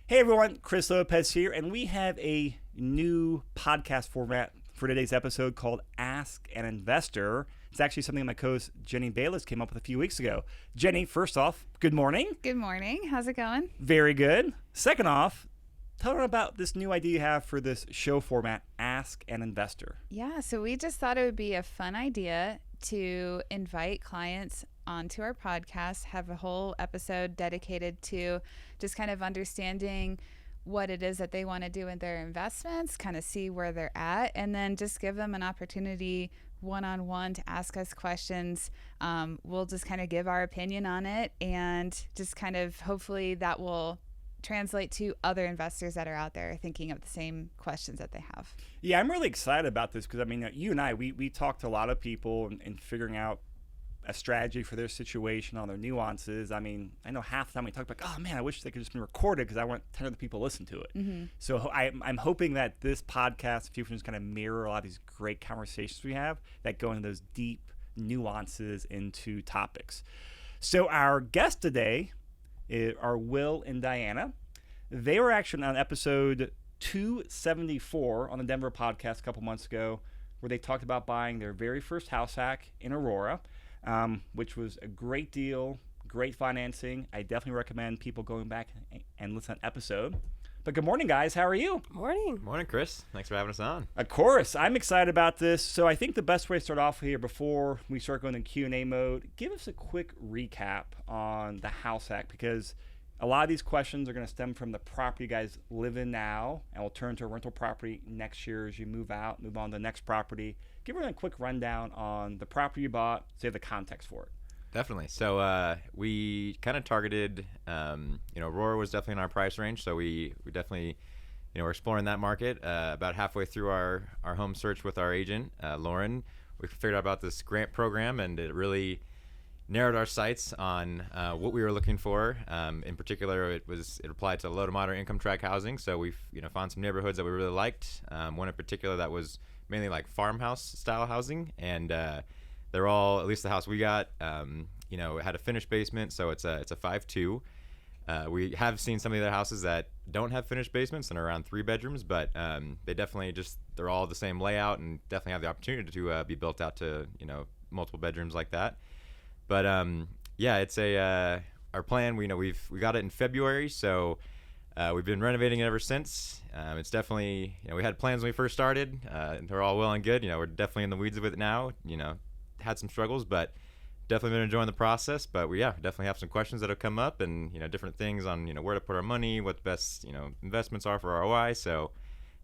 Hey everyone, Chris Lopez here, and we have a new podcast format for today's episode called Ask an Investor. It's actually something my co-host Jenny Bayless came up with a few weeks ago. Jenny, first off, good morning. Good morning. How's it going? Very good. Second off, tell her about this new idea you have for this show format, Ask an Investor. Yeah, so we just thought it would be a fun idea to invite clients onto our podcast, have a whole episode dedicated to just kind of understanding what it is that they want to do in their investments, kind of see where they're at, and then just give them an opportunity one-on-one to ask us questions. We'll just kind of give our opinion on it, and just kind of hopefully that will translate to other investors that are out there thinking of the same questions that they have. Yeah, I'm really excited about this because, I mean, you and I, we talked to a lot of people and figuring out a strategy for their situation, all their nuances. I mean, I know half the time we talk about, oh man, I wish they could just be recorded because I want 10 other people to listen to it. Mm-hmm. So I'm hoping that this podcast, if you can just kind of mirror a lot of these great conversations we have that go into those deep nuances into topics. So our guests today are Will and Dianna. They were actually on episode 274 on the Denver podcast a couple months ago, where they talked about buying their very first house hack in Aurora. Which was a great deal, great financing. I definitely recommend people going back and listen to that episode. But good morning, guys. How are you? Morning. Morning, Chris. Thanks for having us on. Of course. I'm excited about this. So I think the best way to start off here before we start going into Q&A mode, give us a quick recap on the house hack, because a lot of these questions are going to stem from the property you guys live in now, and will turn to a rental property next year as you move out, move on to the next property. Give everyone a quick rundown on the property you bought, so you have the context for it. Definitely. So we kind of targeted, Aurora was definitely in our price range. So we definitely, we're exploring that market. About halfway through our home search with our agent, Lauren, we figured out about this grant program, and it really narrowed our sights on what we were looking for. In particular, it applied to low to moderate income tract housing. So we've found some neighborhoods that we really liked. One in particular that was mainly like farmhouse style housing, and they're all, at least the house we got, it had a finished basement, so it's a 5.2. We have seen some of the other houses that don't have finished basements and are around 3 bedrooms, but they definitely they're all the same layout and definitely have the opportunity to be built out to multiple bedrooms like that. But it's our plan. We got it in February, so we've been renovating it ever since. It's definitely, we had plans when we first started. They're all well and good. We're definitely in the weeds of it now. Had some struggles, but definitely been enjoying the process. But we definitely have some questions that have come up, and different things on where to put our money, what the best investments are for ROI. So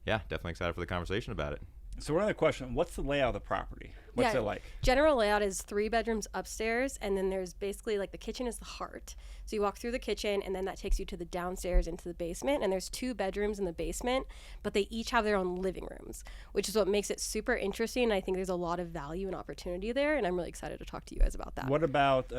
definitely excited for the conversation about it. So one other question, what's the layout of the property? What's it like? General layout is 3 bedrooms upstairs, and then there's basically like the kitchen is the heart. So you walk through the kitchen, and then that takes you to the downstairs into the basement, and there's 2 bedrooms in the basement, but they each have their own living rooms, which is what makes it super interesting. And I think there's a lot of value and opportunity there, and I'm really excited to talk to you guys about that. What about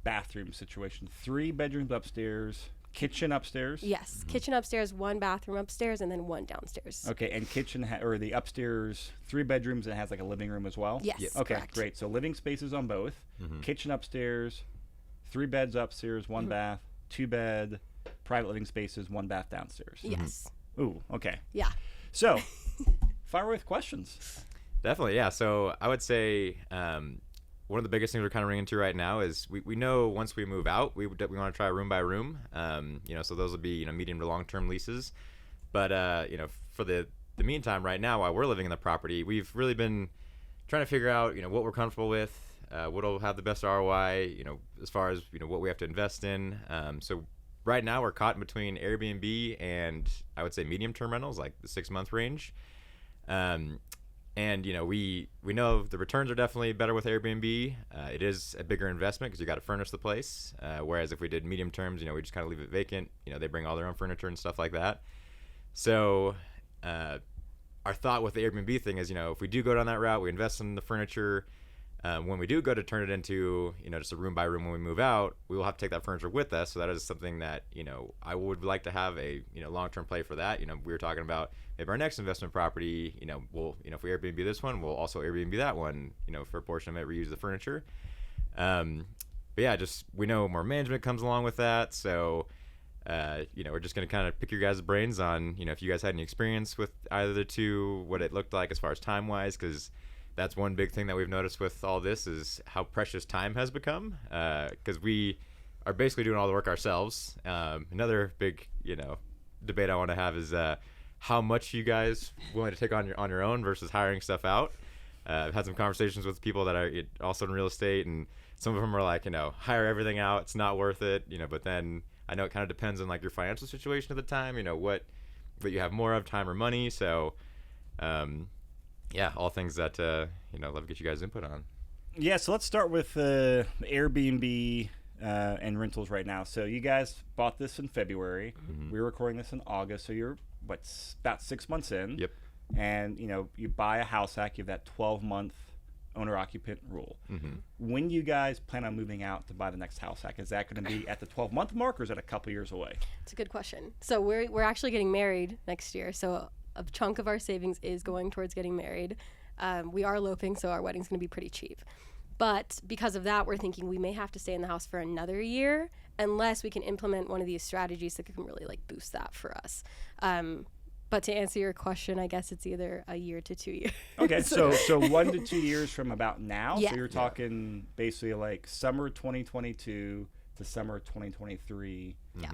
bathroom situation? 3 bedrooms upstairs, kitchen upstairs? Yes, kitchen upstairs, 1 bathroom upstairs, and then 1 downstairs. Okay, and kitchen or the upstairs, 3 bedrooms, and it has like a living room as well? Yes, okay, correct. Great. So living spaces on both. Mm-hmm. Kitchen upstairs, 3 beds upstairs, 1 bath, 2 bed, private living spaces, 1 bath downstairs. Yes. Ooh, okay. Yeah. So, fire away with questions. Definitely, yeah. So I would say one of the biggest things we're kind of running into right now is we know once we move out, we want to try room by room. So those will be medium to long term leases. But for the meantime, right now, while we're living in the property, we've really been trying to figure out what we're comfortable with, what'll have the best ROI, as far as what we have to invest in. So right now we're caught in between Airbnb and I would say medium term rentals, like the 6-month range. And we know the returns are definitely better with Airbnb. It is a bigger investment because you got to furnish the place. Whereas if we did medium terms, we just kind of leave it vacant. They bring all their own furniture and stuff like that. So our thought with the Airbnb thing is, if we do go down that route, we invest in the furniture. When we do go to turn it into, just a room by room when we move out, we will have to take that furniture with us. So that is something that, I would like to have a, long-term play for that. We were talking about maybe our next investment property, we'll, if we Airbnb this one, we'll also Airbnb that one, for a portion of it, reuse the furniture. But yeah, just, we know more management comes along with that. So we're just going to kind of pick your guys' brains on, if you guys had any experience with either of the two, what it looked like as far as time-wise, because that's one big thing that we've noticed with all this is how precious time has become, because we are basically doing all the work ourselves. Another big, debate I want to have is how much you guys willing to take on your own versus hiring stuff out. I've had some conversations with people that are also in real estate, and some of them are like, hire everything out. It's not worth it, but then I know it kind of depends on like your financial situation at the time, what you have more of, time or money. So, all things that, love to get you guys input on. Yeah, so let's start with Airbnb and rentals right now. So you guys bought this in February. Mm-hmm. We were recording this in August. So you're, about 6 months in. Yep. And, you buy a house hack, you have that 12-month owner-occupant rule. Mm-hmm. When you guys plan on moving out to buy the next house hack, is that going to be at the 12-month mark, or is that a couple years away? It's a good question. So we're actually getting married next year. So a chunk of our savings is going towards getting married. We are eloping, so our wedding's going to be pretty cheap. But because of that, we're thinking we may have to stay in the house for another year unless we can implement one of these strategies that can really like boost that for us. But to answer your question, I guess it's either a year to 2 years. Okay, so 1 to 2 years from about now. Yeah. So you're talking basically like summer 2022 to summer 2023 Yeah.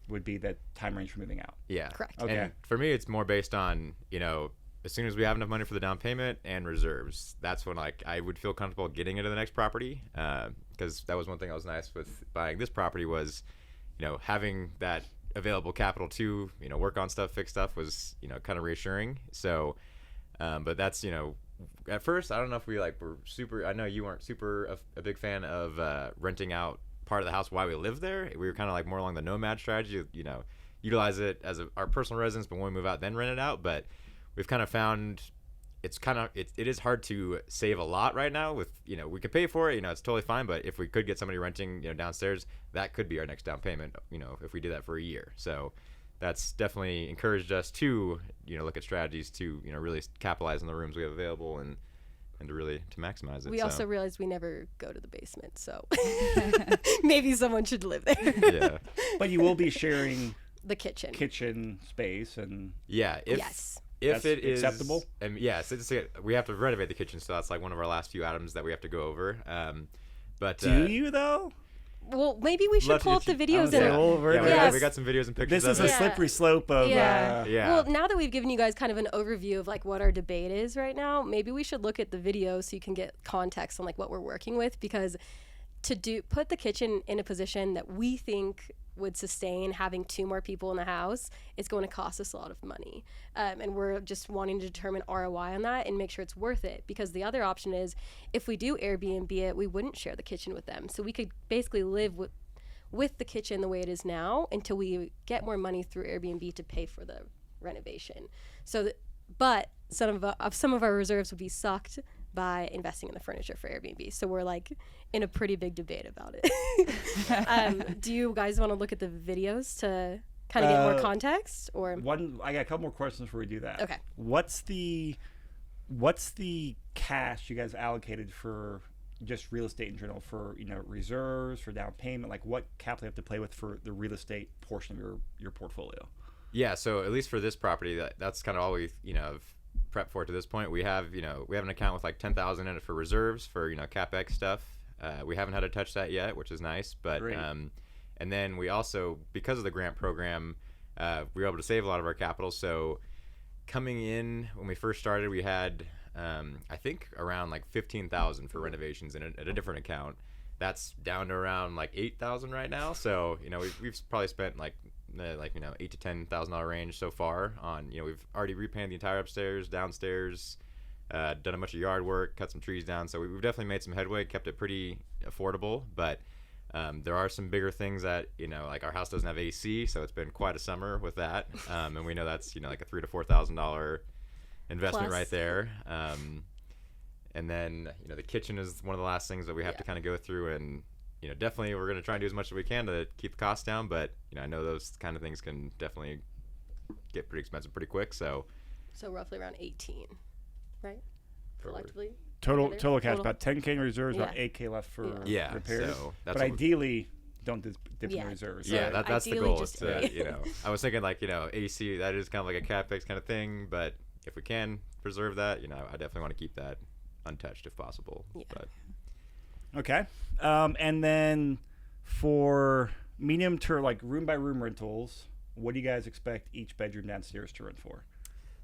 would be the time range for moving out. Yeah. Correct. Okay. And for me, it's more based on, as soon as we have enough money for the down payment and reserves, that's when like I would feel comfortable getting into the next property. Because that was one thing that was nice with buying this property was, having that available capital to, work on stuff, fix stuff was, kind of reassuring. So, but that's, at first, I don't know if we like were super, I know you weren't super a big fan of renting out part of the house while we lived there. We were kind of like more along the nomad strategy, utilize it as our personal residence, but when we move out, then rent it out. But we've kind of found it is hard to save a lot right now with, we could pay for it, it's totally fine. But if we could get somebody renting, downstairs, that could be our next down payment, if we did that for a year. So that's definitely encouraged us to, look at strategies to, really capitalize on the rooms we have available and to maximize it. We also realized we never go to the basement, so maybe someone should live there. Yeah. But you will be sharing The kitchen space and yes. If that's it is acceptable? And yes, we have to renovate the kitchen, so that's like one of our last few items that we have to go over. But do you though? Well, maybe we should Love to pull up get the I videos was like, and well, Yes. we got some videos and pictures. This is of a it. slippery slope of Yeah. Yeah. Well, now that we've given you guys kind of an overview of like what our debate is right now, maybe we should look at the video so you can get context on like what we're working with, because to put the kitchen in a position that we think would sustain having 2 more people in the house, it's going to cost us a lot of money. And we're just wanting to determine ROI on that and make sure it's worth it. Because the other option is if we do Airbnb it, we wouldn't share the kitchen with them. So we could basically live with the kitchen the way it is now until we get more money through Airbnb to pay for the renovation. But some of our reserves would be sucked by investing in the furniture for Airbnb. So we're like in a pretty big debate about it. Do you guys want to look at the videos to kind of get more context? Or I got a couple more questions before we do that. Okay. What's the cash you guys allocated for just real estate in general, for reserves, for down payment? Like what capital you have to play with for the real estate portion of your portfolio? Yeah, so at least for this property, that's kind of all we've have prepped for to this point. We have an account with like $10,000 in it for reserves for CapEx stuff. We haven't had to touch that yet, which is nice. But and then we also, because of the grant program, we were able to save a lot of our capital. So coming in when we first started, we had I think around like $15,000 for renovations at a different account. That's down to around like $8,000 right now. So we've probably spent like $8,000 to $10,000 range so far on we've already repainted the entire upstairs, downstairs, done a bunch of yard work, cut some trees down. So we've definitely made some headway, kept it pretty affordable. But there are some bigger things that like our house doesn't have AC, so it's been quite a summer with that. And we know that's like a $3,000 to $4,000 investment Plus. right there. And then the kitchen is one of the last things that we have to kind of go through, and definitely we're going to try and do as much as we can to keep the costs down, but I know those kind of things can definitely get pretty expensive pretty quick. So roughly around 18, right? Collectively. Total Together? cash about 10K in reserves, about Yeah. 8K left for yeah, repairs. so that's but what ideally, don't dip in Yeah. the reserves. Yeah, right? that's the Ideally goal. just Is to, A. I was thinking like, AC, that is kind of like a CapEx kind of thing, but if we can preserve that, I definitely want to keep that untouched if possible. Yeah. But Okay. And then for medium to like room by room rentals, what do you guys expect each bedroom downstairs to rent for?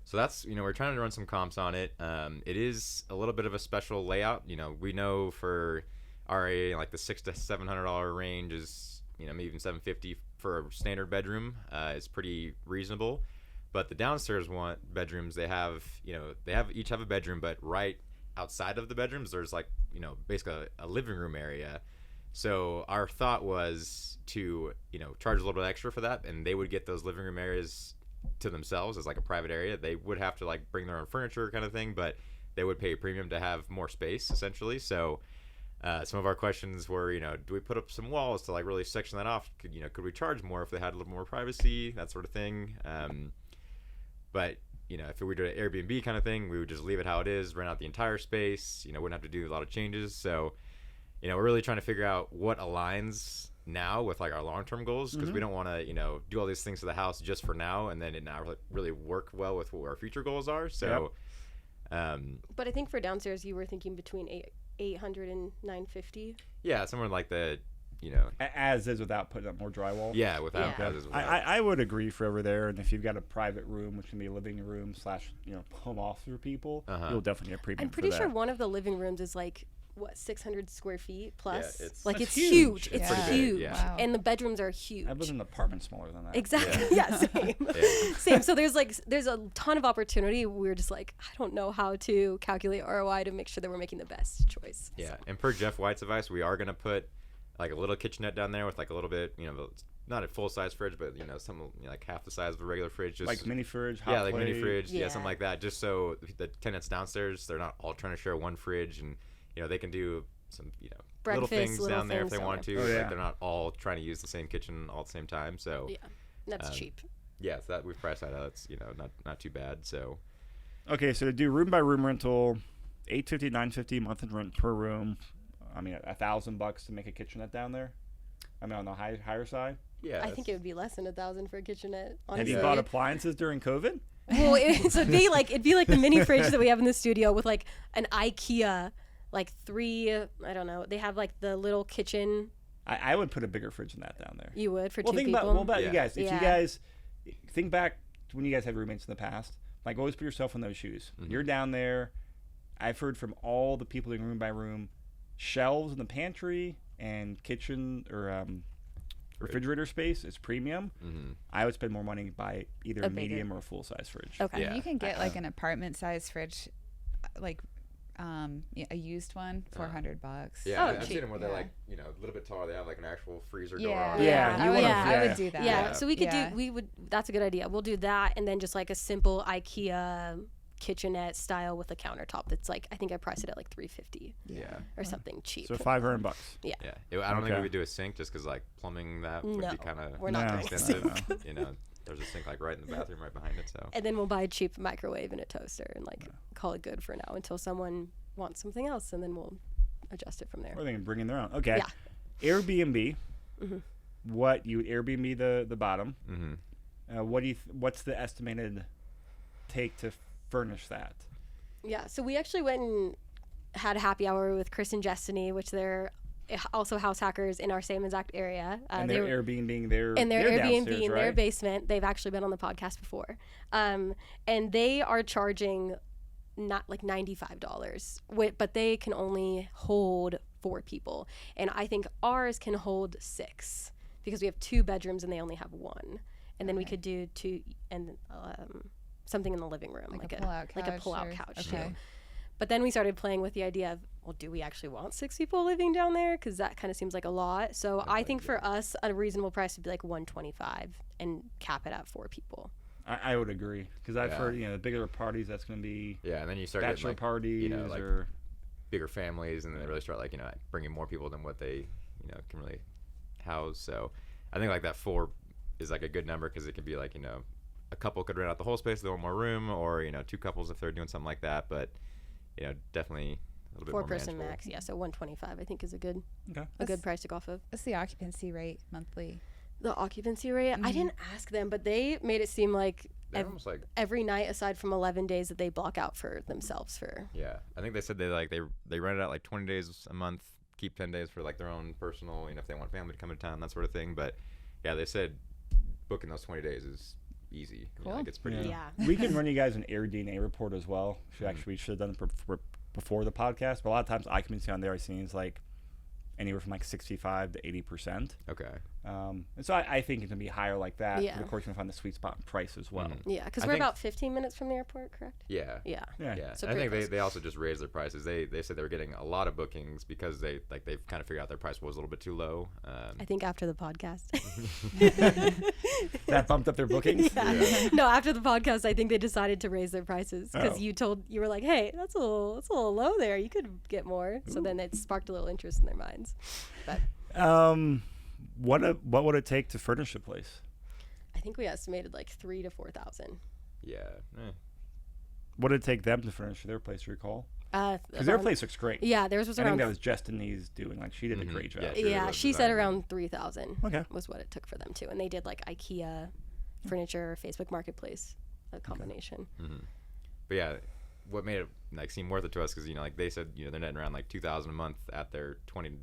so that's, we're trying to run some comps on it. It is a little bit of a special layout. We know for our area, like the $600 to $700 range is, maybe even $750 for a standard bedroom is pretty reasonable. But the downstairs bedrooms, they have each have a bedroom, but right outside of the bedrooms, there's like, basically a living room area. So our thought was to, charge a little bit extra for that, and they would get those living room areas to themselves as like a private area. They would have to like bring their own furniture kind of thing, but they would pay a premium to have more space essentially. So some of our questions were, do we put up some walls to like really section that off? Could we charge more if they had a little more privacy, that sort of thing? But if we were to an Airbnb kind of thing, we would just leave it how it is, rent out the entire space. Wouldn't have to do a lot of changes. So, we're really trying to figure out what aligns now with like our long-term goals, because we don't want to, do all these things to the house just for now and then it not really work well with what our future goals are. So, But I think for downstairs, you were thinking between 800 and 950. yeah, somewhere like the, As is, without putting up more drywall. yeah, without. Yeah. I would agree for over there, and if you've got a private room, which can be a living room / home office for people, you'll definitely get a premium. I'm pretty for sure that. one of the living rooms is like 600 square feet plus. Yeah, it's- like That's it's huge. huge. It's pretty big, huge, yeah. Wow. and the bedrooms are huge. I've lived in an apartment smaller than that. Exactly. Yeah, same. Yeah. Same. So there's a ton of opportunity. We're just like, I don't know how to calculate ROI to make sure that we're making the best choice. Yeah, and per Jeff White's advice, we are gonna put like a little kitchenette down there with like a little bit, not a full size fridge, but some like half the size of a regular fridge, just Like mini fridge, hot yeah, like plate. mini fridge, Yeah. something like that, just so the tenants downstairs, they're not all trying to share one fridge, and they can do some little Breakfast, things little down there if things they want to. Oh, yeah. Like they're not all trying to use the same kitchen all at the same time. So Yeah, that's Um, cheap. yeah, so that we've priced that out. It's not too bad. So Okay, so to do room by room rental, $850, $950 monthly rent per room. I mean, $1,000 to make a kitchenette down there. I mean, on the higher side. yeah, I think it would be less than $1,000 for a kitchenette. Have Honestly. you bought appliances during COVID? Well, it'd be like the mini fridge that we have in the studio with like an IKEA, like 3. I don't know. They have like the little kitchen. I would put a bigger fridge than that down there. You would for Well, 2 think people. about you Yeah. guys. If Yeah. you guys think back to when you guys had roommates in the past, like always put yourself in those shoes. You're down there. I've heard from all the people doing room by room, shelves in the pantry and kitchen or refrigerator space is premium. I would spend more money by either A a bigger- medium or a full size fridge. Okay. Yeah. You can get like an apartment size fridge, like a used one, $400. yeah, Oh, I've cheap. seen them where they're Yeah. like a little bit taller. They have like an actual freezer door Yeah, on it. Yeah, I you would, wanna- I yeah. would do that. Yeah, so we could Yeah. do. We would. That's a good idea. We'll do that, and then just like a simple IKEA kitchenette style with a countertop. That's like I think I priced it at like $350 Yeah. or something cheap. So $500. Yeah. Yeah, I don't think Okay. we would do a sink just because like plumbing that would No, be kind of we're not No. doing a expensive. sink. There's a sink like right in the bathroom right behind it. So And then we'll buy a cheap microwave and a toaster and like call it good for now until someone wants something else, and then we'll adjust it from there. Or they can bring in their own. Okay. Yeah. Airbnb. What you would Airbnb the bottom? Mhm. What do you? What's the estimated take to furnish that? Yeah, so we actually went and had a happy hour with Chris and Destiny, which they're also house hackers in our same exact area. And they they're were Airbnb their in their Airbnb downstairs, in their right? basement. They've actually been on the podcast before, and they are charging not like $95, but they can only hold 4 people, and I think ours can hold 6 because we have 2 bedrooms and they only have 1, and then we could do 2 and something in the living room, Like a pull-out like a couch pull-out or- couch. okay. Too. But then we started playing with the idea of, well, do we actually want 6 people living down there? Because that kind of seems like a lot. So I think for us, a reasonable price would be like $125 and cap it at 4 people. I would agree because I've Yeah. heard the bigger parties that's going to be yeah, and then you start getting bachelor like parties like or bigger families, and then they really start like bringing more people than what they can really house. So I think like that 4 is like a good number because it can be like a couple could rent out the whole space, they want more room, or 2 couples if they're doing something like that. But definitely a little bit 4 more person manageable. max. Yeah, so 125 I think is a good Okay. price to go off of. What's the occupancy rate monthly? The occupancy rate, I didn't ask them, but they made it seem like They're almost like, every night aside from 11 days that they block out for themselves for. yeah, I think they said they rent it out like 20 days a month, keep 10 days for like their own personal, if they want family to come into town, that sort of thing. But yeah, they said booking those 20 days is easy. Cool. Like it's pretty. Yeah. We can run you guys an AirDNA report as well. We should have done it before the podcast, but a lot of times occupancy on there I've seen is like anywhere from like 65 to 80%. Okay. And so I think it can be higher like that. Yeah. But of course, you can find the sweet spot in price as well. Yeah, because I we're think- about 15 minutes from the airport, correct? Yeah. Yeah. Yeah. Yeah, So and I think pretty close. they also just raised their prices. They said they were getting a lot of bookings because they've kind of figured out their price was a little bit too low. I think after the podcast. That bumped up their bookings. Yeah. No, after the podcast, I think they decided to raise their prices because Oh. you were like, "Hey, that's a little low there. You could get more." So then it sparked a little interest in their minds. But What would it take to furnish a place? I think we estimated like 3,000 to 4,000. Yeah. What did it take them to furnish their place? Recall? Because their Around- place looks great. Yeah, theirs was I think around. that was Justini's doing. Like she did a great job. Yeah, she really Yeah, was she said designing. around 3,000 Okay. was what it took for them to, and they did like IKEA, furniture, Facebook Marketplace, a combination. But yeah, what made it like seem worth it to us because like they said they're netting around like 2,000 a month at their 20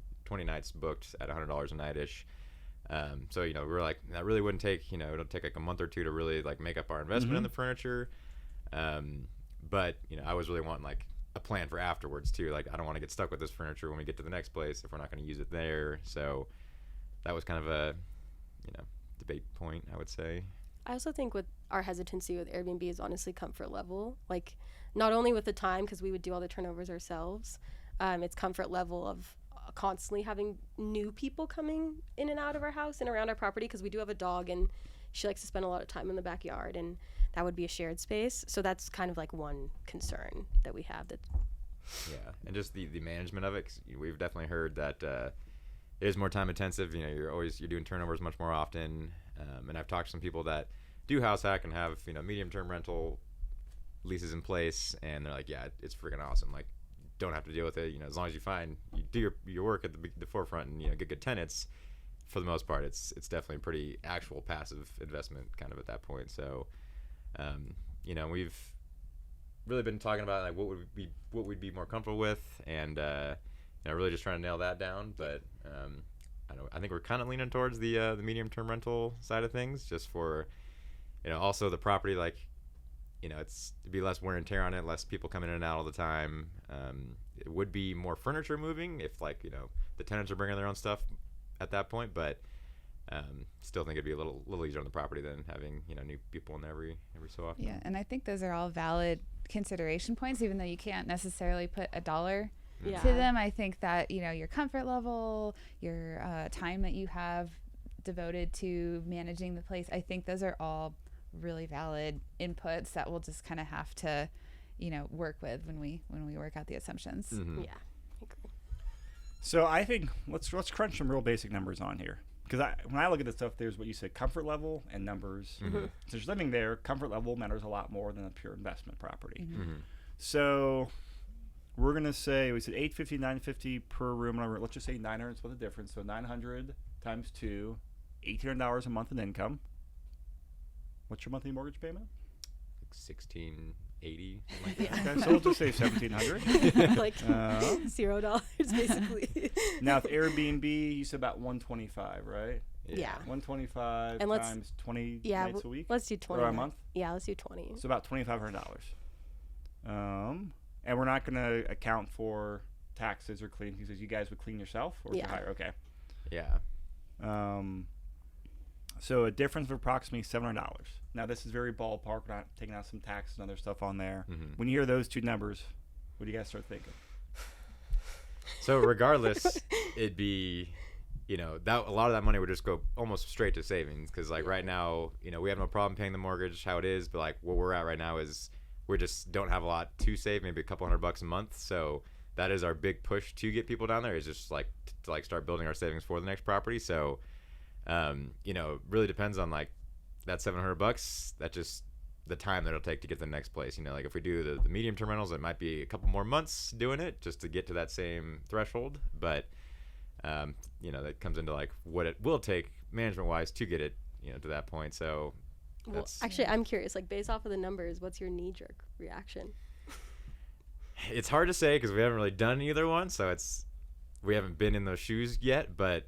nights booked at $100 a night ish. So we were like that really wouldn't take it'll take like a month or two to really like make up our investment in the furniture. But I was really wanting like a plan for afterwards too. Like I don't want to get stuck with this furniture when we get to the next place if we're not going to use it there. So that was kind of a debate point, I would say. I also think with our hesitancy with Airbnb is honestly comfort level. Like not only with the time, because we would do all the turnovers ourselves, it's comfort level of constantly having new people coming in and out of our house and around our property, because we do have a dog and she likes to spend a lot of time in the backyard, and that would be a shared space. So that's kind of like one concern that we have. That Yeah, and just the management of it. 'Cause we've definitely heard that it is more time intensive. You're doing turnovers much more often. And I've talked to some people that do house hack and have medium term rental leases in place, and they're like, yeah, it's freaking awesome. Like, don't have to deal with it. As long as you do your work at the forefront and get good tenants. For the most part, it's definitely a pretty actual passive investment kind of at that point. So, we've really been talking about like what we'd be more comfortable with, and really just trying to nail that down. But I think we're kind of leaning towards the medium term rental side of things, just for also the property, like it's to be less wear and tear on it, less people coming in and out all the time. It would be more furniture moving if like the tenants are bringing their own stuff at that point, but still think it'd be a little easier on the property than having new people in every so often. Yeah, and I think those are all valid consideration points, even though you can't necessarily put a dollar Yeah. to them. I think that your comfort level, your time that you have devoted to managing the place, I think those are all really valid inputs that we'll just kind of have to work with when we work out the assumptions. Mm-hmm. Yeah, I agree. So I think let's crunch some real basic numbers on here, because when I look at this stuff, there's what you said, comfort level and numbers. So there's living there. Comfort level matters a lot more than a pure investment property. So we're gonna say we said $850, $950 per room. Let's just say 900. What's the difference? So 900 times 2, $1,800 a month in income. What's your monthly mortgage payment? Like 1680. Okay, so we'll just say $1,700. Like $0 basically. Now with Airbnb, you said about 125, right? Yeah. 125 And let's- times 20 Yeah, nights a week. let's do 20 or a nights. month. Yeah, let's do 20. So about $2,500. And we're not going to account for taxes or cleaning because you guys would clean yourself or Yeah. hire. Okay. Yeah. So a difference of approximately $700. Now this is very ballpark. We're not taking out some taxes and other stuff on there. When you hear those two numbers, what do you guys start thinking? So regardless, it'd be, that a lot of that money would just go almost straight to savings, because like right now, we have no problem paying the mortgage how it is, but like where we're at right now is we just don't have a lot to save, maybe a couple $100 a month. So that is our big push to get people down there, is just like to like start building our savings for the next property. So, it really depends on like that $700. That just the time that it'll take to get to the next place. You know, like if we do the medium term rentals, it might be a couple more months doing it just to get to that same threshold. But, you know, that comes into like what it will take management wise to get it, you know, to that point. So Well, actually, I'm curious, like based off of the numbers, what's your knee-jerk reaction? it's hard to say because we haven't really done either one. So we haven't been in those shoes yet, but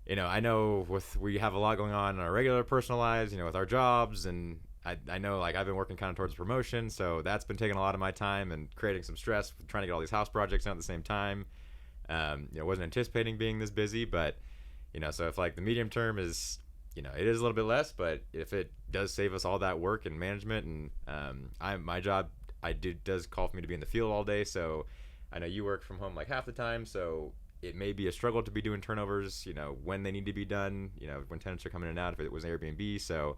you know, I know we have a lot going on in our regular personal lives, you know, with our jobs, and I know like I've been working kind of towards promotion, so that's been taking a lot of my time and creating some stress trying to get all these house projects done at the same time. You know, wasn't anticipating being this busy, but you know, so if like the medium term is, you know, it is a little bit less, but if it does save us all that work and management, and my job does call for me to be in the field all day, so I know you work from home like half the time, so it may be a struggle to be doing turnovers, you know, when they need to be done, you know, when tenants are coming in and out, if it was Airbnb. So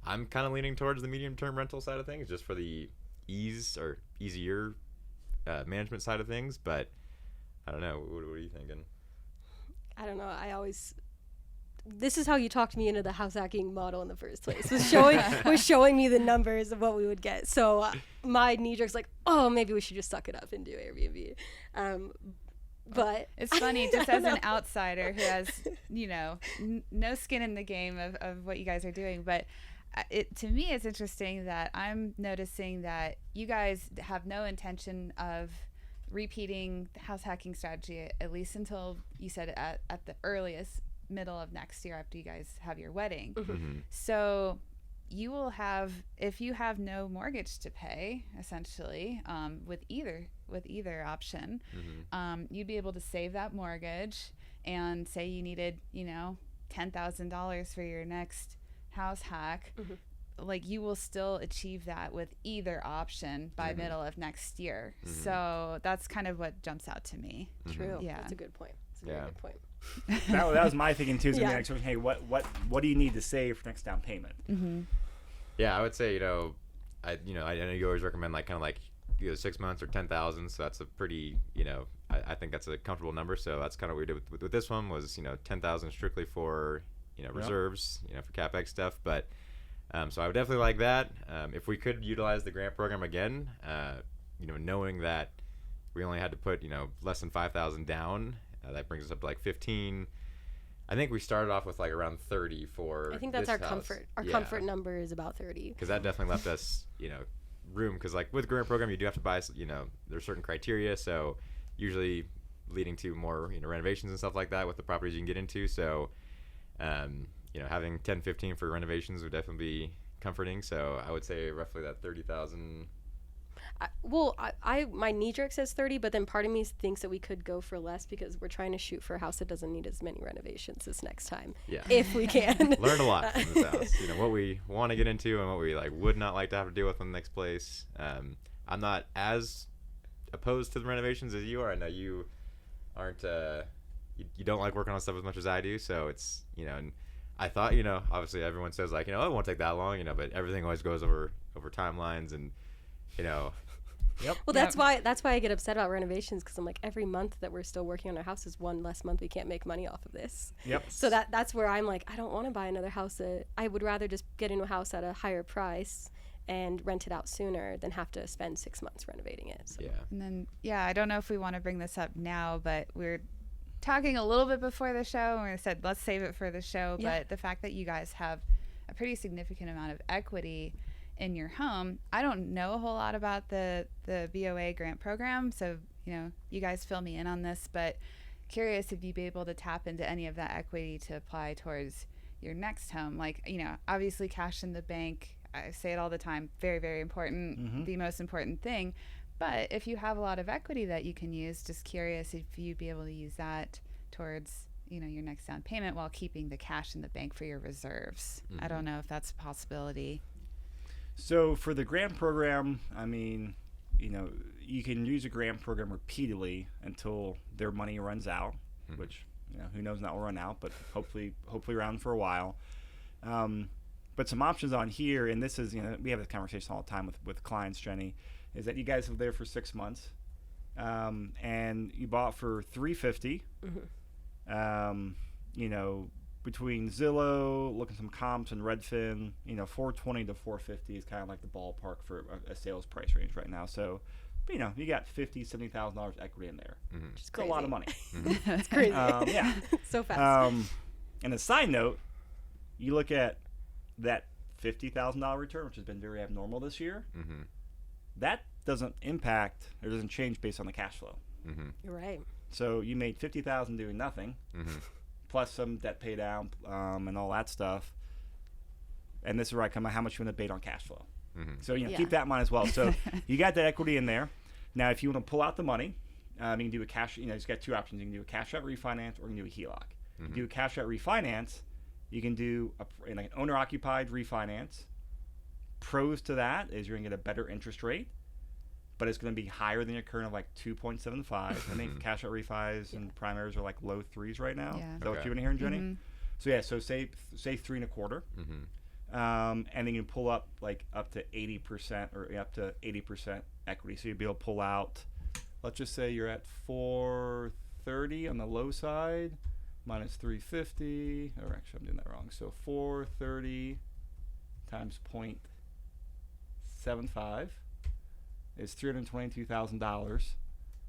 I'm kind of leaning towards the medium-term rental side of things just for the easier management side of things. But I don't know. What are you thinking? I don't know. This is how you talked me into the house hacking model in the first place. Was showing me the numbers of what we would get. So my knee-jerk's like, oh, maybe we should just suck it up and do Airbnb. But it's funny, just as an outsider who has, you know, no skin in the game of what you guys are doing. But to me, it's interesting that I'm noticing that you guys have no intention of repeating the house hacking strategy, at least until you said at the earliest middle of next year after you guys have your wedding. Mm-hmm. So you will have, if you have no mortgage to pay, essentially, with either option, you'd be able to save that mortgage, and say you needed, you know, $10,000 for your next house hack. Like you will still achieve that with either option by middle of next year. So that's kind of what jumps out to me. True. Yeah. That's a good point. That's a very good point. that was my thinking too. So Yeah. next, hey, what do you need to save for next down payment? Yeah, I would say, you know, I know you always recommend like kind of like either 6 months or 10,000. So that's a pretty, you know, I think that's a comfortable number. So that's kind of what we did with this one was, you know, 10,000 strictly for, you know, reserves, you know, for CapEx stuff. But so I would definitely like that. If we could utilize the grant program again, you know, knowing that we only had to put, you know, less than 5,000 down, that brings us up to like 15. I think we started off with like around 30 for. I think that's this our house. comfort. Our comfort number is about 30. Because that definitely left us, you know, room. Because like with grant program, you do have to buy, you know, there's certain criteria. So usually leading to more, you know, renovations and stuff like that with the properties you can get into. So, you know, having 10, 15 for renovations would definitely be comforting. So I would say roughly that 30,000. My knee jerk says 30, but then part of me thinks that we could go for less because we're trying to shoot for a house that doesn't need as many renovations this next time. Yeah. If we can. Learn a lot from this house. You know, what we want to get into and what we like would not like to have to deal with in the next place. I'm not as opposed to the renovations as you are. I know you aren't, you don't like working on stuff as much as I do. So it's, you know, and I thought, you know, obviously everyone says like, you know, it won't take that long, you know, but everything always goes over timelines and, you know. Yep. Well, that's why I get upset about renovations, because I'm like, every month that we're still working on our house is one less month we can't make money off of this. Yep. So that's where I'm like, I don't want to buy another house. I would rather just get into a house at a higher price and rent it out sooner than have to spend 6 months renovating it. So. Yeah. And then, I don't know if we want to bring this up now, but we're talking a little bit before the show, and we said let's save it for the show. Yeah. But the fact that you guys have a pretty significant amount of equity in your home, I don't know a whole lot about the BOA grant program, so you know, you guys fill me in on this, but curious if you'd be able to tap into any of that equity to apply towards your next home. Like, you know, obviously cash in the bank, I say it all the time, very, very important, the most important thing. But if you have a lot of equity that you can use, just curious if you'd be able to use that towards, you know, your next down payment while keeping the cash in the bank for your reserves. I don't know if that's a possibility. So for the grant program, I mean, you know, you can use a grant program repeatedly until their money runs out, which, you know, who knows, that will run out, but hopefully around for a while. But some options on here, and this is, you know, we have this conversation all the time with clients, Jenny, is that you guys live there for 6 months, and you bought for $350. You know, between Zillow, looking some comps and Redfin, 420 to 450 is kind of like the ballpark for a sales price range right now. So, you got $50,000-$70,000 equity in there. It's a lot of money. It's crazy. Yeah. So fast. And a side note, you look at that $50,000 return, which has been very abnormal this year. That doesn't impact or doesn't change based on the cash flow. You're right. So you made $50,000 doing nothing, plus some debt pay down and all that stuff. And this is where I come at how much you want to bait on cash flow. So keep that in mind as well. So you got that equity in there. Now, if you want to pull out the money, you can do a cash. You've got two options. You can do a cash out refinance, or you can do a HELOC. You do a cash out refinance. You can do an owner occupied refinance. Pros to that is you're going to get a better interest rate, but it's going to be higher than your current of like 2.75. I think cash out refis and primaries are like low threes right now. Yeah. Is that what you've been hearing, Jenny? So say 3.25. And then you can pull up up to 80% or up to 80% equity. So you'd be able to pull out, let's just say you're at 430 on the low side, minus 350, or actually I'm doing that wrong. So 430 times 0.75 is $322,000.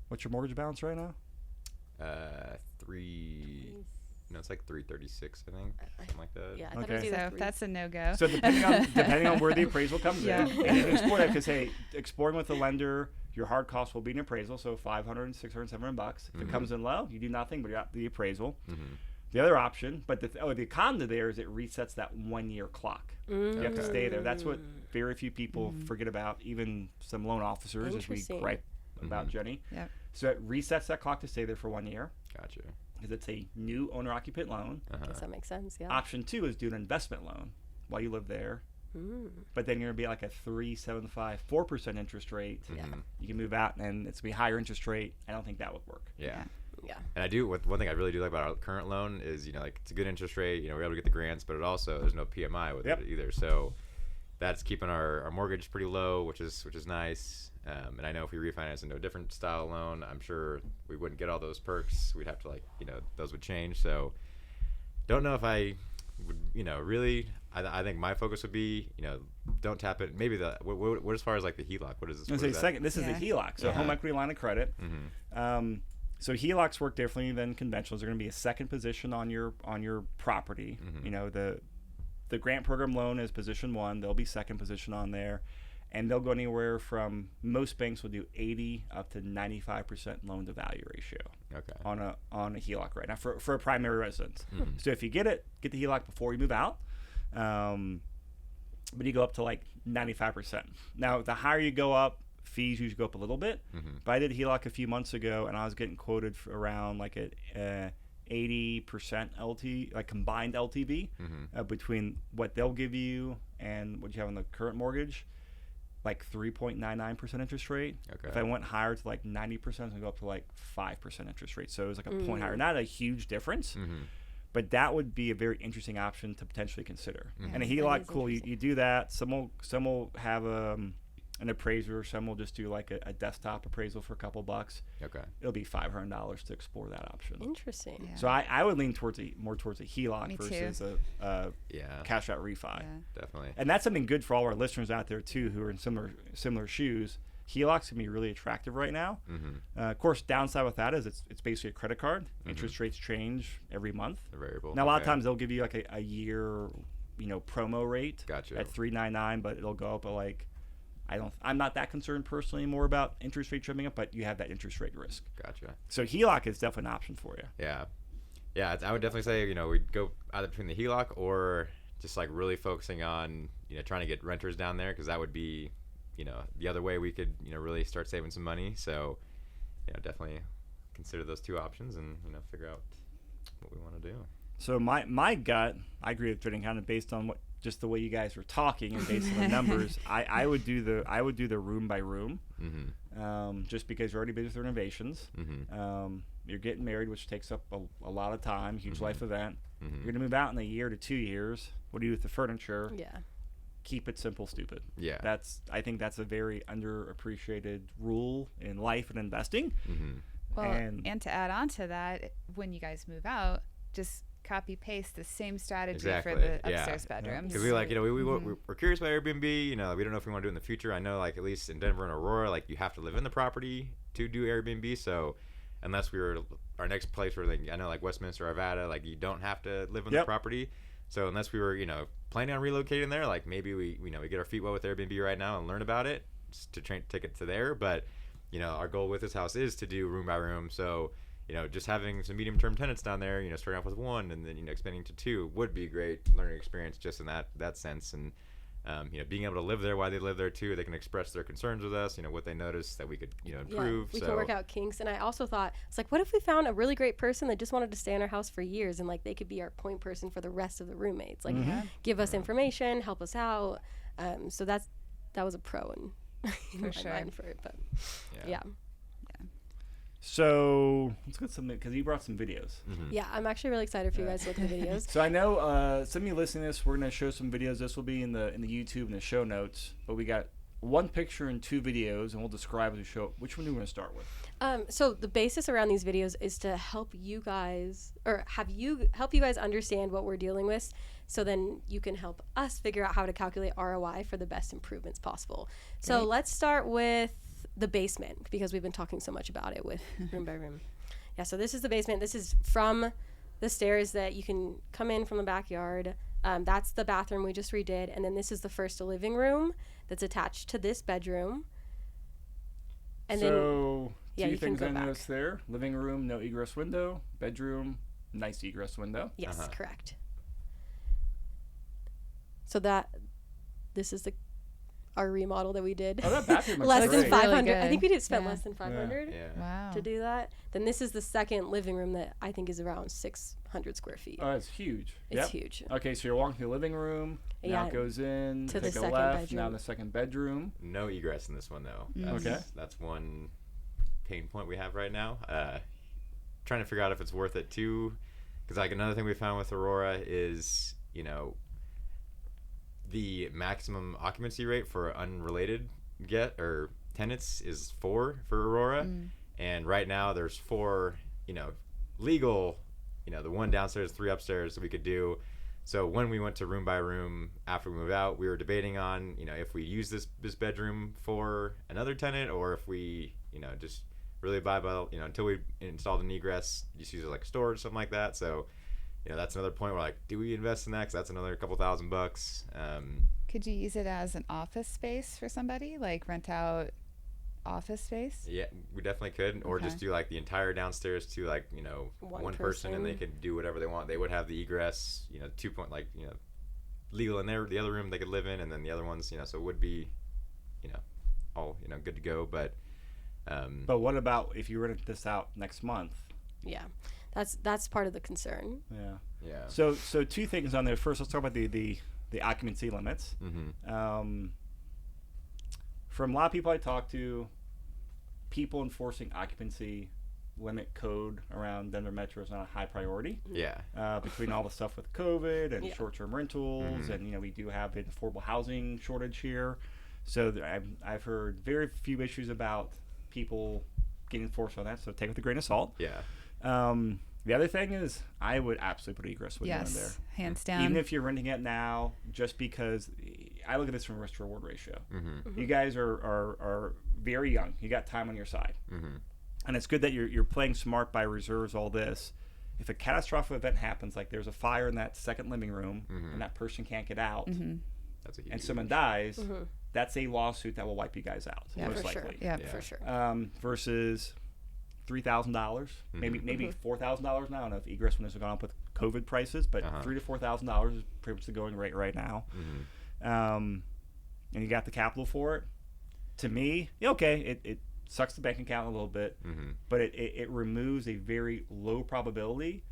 What's your mortgage balance right now? It's like 336, I think, something like that. Yeah, I thought it was So either three. that's a no-go. So depending on where the appraisal comes Yeah. in, and you can explore that because, hey, exploring with the lender, your hard cost will be an appraisal, so $500, $600, $700. If it comes in low, you do nothing, but you're at the appraisal. The other option, but the con to there is it resets that 1 year clock. You have to stay there. That's what very few people forget about, even some loan officers, as we Interesting. gripe about Jenny. Yep. So it resets that clock to stay there for 1 year Gotcha. because it's a new owner-occupant loan. Guess that makes sense. Yeah. Option 2 is do an investment loan while you live there. But then you're going to be like a 3.75, 4% interest rate. You can move out and it's going to be higher interest rate. I don't think that would work. Yeah. And one thing I really do like about our current loan is, it's a good interest rate. We're able to get the grants, but it also, there's no PMI with it either. So that's keeping our mortgage pretty low, which is nice. And I know if we refinance into a different style loan, I'm sure we wouldn't get all those perks. We'd have to those would change. So don't know if I would, really, I think my focus would be, don't tap it. Maybe what as far as like the HELOC, what is this? This is the HELOC, so home equity line of credit. So HELOCs work differently than conventionals. They're going to be a second position on your property. The grant program loan is position 1. They'll be second position on there, and they'll go anywhere from, most banks will do 80 up to 95% loan to value ratio. On a HELOC right now for a primary residence. So if you get the HELOC before you move out, but you go up to like 95%. Now the higher you go up, fees usually go up a little bit. But I did HELOC a few months ago, and I was getting quoted for around like a 80% like combined LTV between what they'll give you and what you have on the current mortgage, like 3.99% interest rate. If I went higher to like 90%, it's gonna go up to like 5% interest rate. So it was like a point higher. Not a huge difference. But that would be a very interesting option to potentially consider. And a HELOC, cool. You do that. Some will have an appraiser. Some will just do like a desktop appraisal for a couple bucks. It'll be $500 to explore that option. Interesting. Yeah. So I would lean more towards a HELOC Me versus too. a cash out refi. Definitely. And that's something good for all our listeners out there too, who are in similar shoes. HELOCs can be really attractive right now. Of course, downside with that is it's basically a credit card. Interest rates change every month. A variable. Now a lot of times they'll give you like a year, promo rate Gotcha. at $3.99, but it'll go up at like, I'm not that concerned personally more about interest rate trimming up, but you have that interest rate risk. Gotcha. So HELOC is definitely an option for you. Yeah. I would definitely say we'd go either between the HELOC or just like really focusing on trying to get renters down there, because that would be the other way we could really start saving some money. So definitely consider those two options and figure out what we want to do. So my gut, I agree with Jordan, kind of based on just the way you guys were talking and based on the numbers. I would do the room by room, just because you're already busy with renovations. You're getting married, which takes up a lot of time, huge life event. You're gonna move out in a year to 2 years. What do you do with the furniture? Keep it simple, stupid. I think that's a very underappreciated rule in life and investing. Well, and to add on to that, when you guys move out, just copy paste the same strategy Exactly. for the Yeah. upstairs bedrooms. Because we like, we're curious about Airbnb. You know, we don't know if we want to do it in the future. I know, like, at least in Denver and Aurora, like, you have to live in the property to do Airbnb. So unless we were our next place where, like, I know, like Westminster or Arvada, like, you don't have to live in the property. So unless we were, you know, planning on relocating there, like, maybe we get our feet wet with Airbnb right now and learn about it just to take it to there. But, you know, our goal with this house is to do room by room. So, you know, just having some medium-term tenants down there, you know, starting off with one and then, you know, expanding to two would be a great learning experience just in that sense. And, you know, being able to live there while they live there too, they can express their concerns with us, you know, what they notice that we could, you know, improve. We can work out kinks. And I also thought, it's like, what if we found a really great person that just wanted to stay in our house for years and, like, they could be our point person for the rest of the roommates, like, give us information, help us out. So that was a pro in my mind for it. But yeah. So let's get some, because you brought some videos. Yeah, I'm actually really excited for you guys to look at the videos. So I know some of you listening to this, we're going to show some videos. This will be in the YouTube and the show notes. But we got one picture and two videos, and we'll describe as we show. Which one do we want to start with? So the basis around these videos is to help you guys, or help you guys understand what we're dealing with, so then you can help us figure out how to calculate ROI for the best improvements possible. So let's start with the basement, because we've been talking so much about it with room by room. Yeah, so this is the basement. This is from the stairs that you can come in from the backyard. That's the bathroom we just redid. And then this is the first living room that's attached to this bedroom. And so then, two things I noticed there. Living room, no egress window. Bedroom, nice egress window. Yes, correct. So this is our remodel that we did. Oh, that bathroom looks less great. than 500. Really I think we did spend less than 500 Wow. to do that. Then this is the second living room that I think is around 600 square feet. Oh, it's huge. It's huge. Okay, so you're walking through the living room. Now it goes in. To the take a second left. bedroom. Now the second bedroom. No egress in this one though. That's one pain point we have right now. Trying to figure out if it's worth it too, because like another thing we found with Aurora is, you know, the maximum occupancy rate for unrelated tenants is 4 for Aurora, and right now there's 4, you know, legal, you know, the 1 downstairs, 3 upstairs that we could do. So when we went to room by room after we moved out, we were debating on, you know, if we use this bedroom for another tenant, or if we, you know, just really abide by, you know, until we installed an egress, just use it like storage, something like that. So, you know, that's another point where, like, do we invest in that? 'Cause that's another couple $1,000. Could you use it as an office space for somebody, like rent out office space? Yeah, we definitely could, or just do like the entire downstairs to, like, you know, one person, and they could do whatever they want. They would have the egress, you know, 2 point, like, you know, legal in there. The other room they could live in, and then the other ones, you know, so it would be, you know, all, you know, good to go. But what about if you rented this out next month? Yeah. That's part of the concern. Yeah. So 2 things on there. First, let's talk about the occupancy limits. From a lot of people I talk to, people enforcing occupancy limit code around Denver Metro is not a high priority. Between all the stuff with COVID and short-term rentals, and, you know, we do have an affordable housing shortage here. So I've heard very few issues about people getting enforced on that. So take it with a grain of salt. The other thing is, I would absolutely put egress window in there. Hands down. Even if you're renting it now, just because I look at this from a risk to reward ratio. You guys are very young. You got time on your side. And it's good that you're playing smart by reserves, all this. If a catastrophic event happens, like there's a fire in that second living room and that person can't get out, that's a huge and someone dies, that's a lawsuit that will wipe you guys out, most likely. For sure. Versus $3,000, maybe $4,000 now. I don't know if egress windows have gone up with COVID prices, but $3,000 to $4,000 is pretty much the going rate right now. And you got the capital for it. To me, it sucks the bank account a little bit, but it removes a very low probability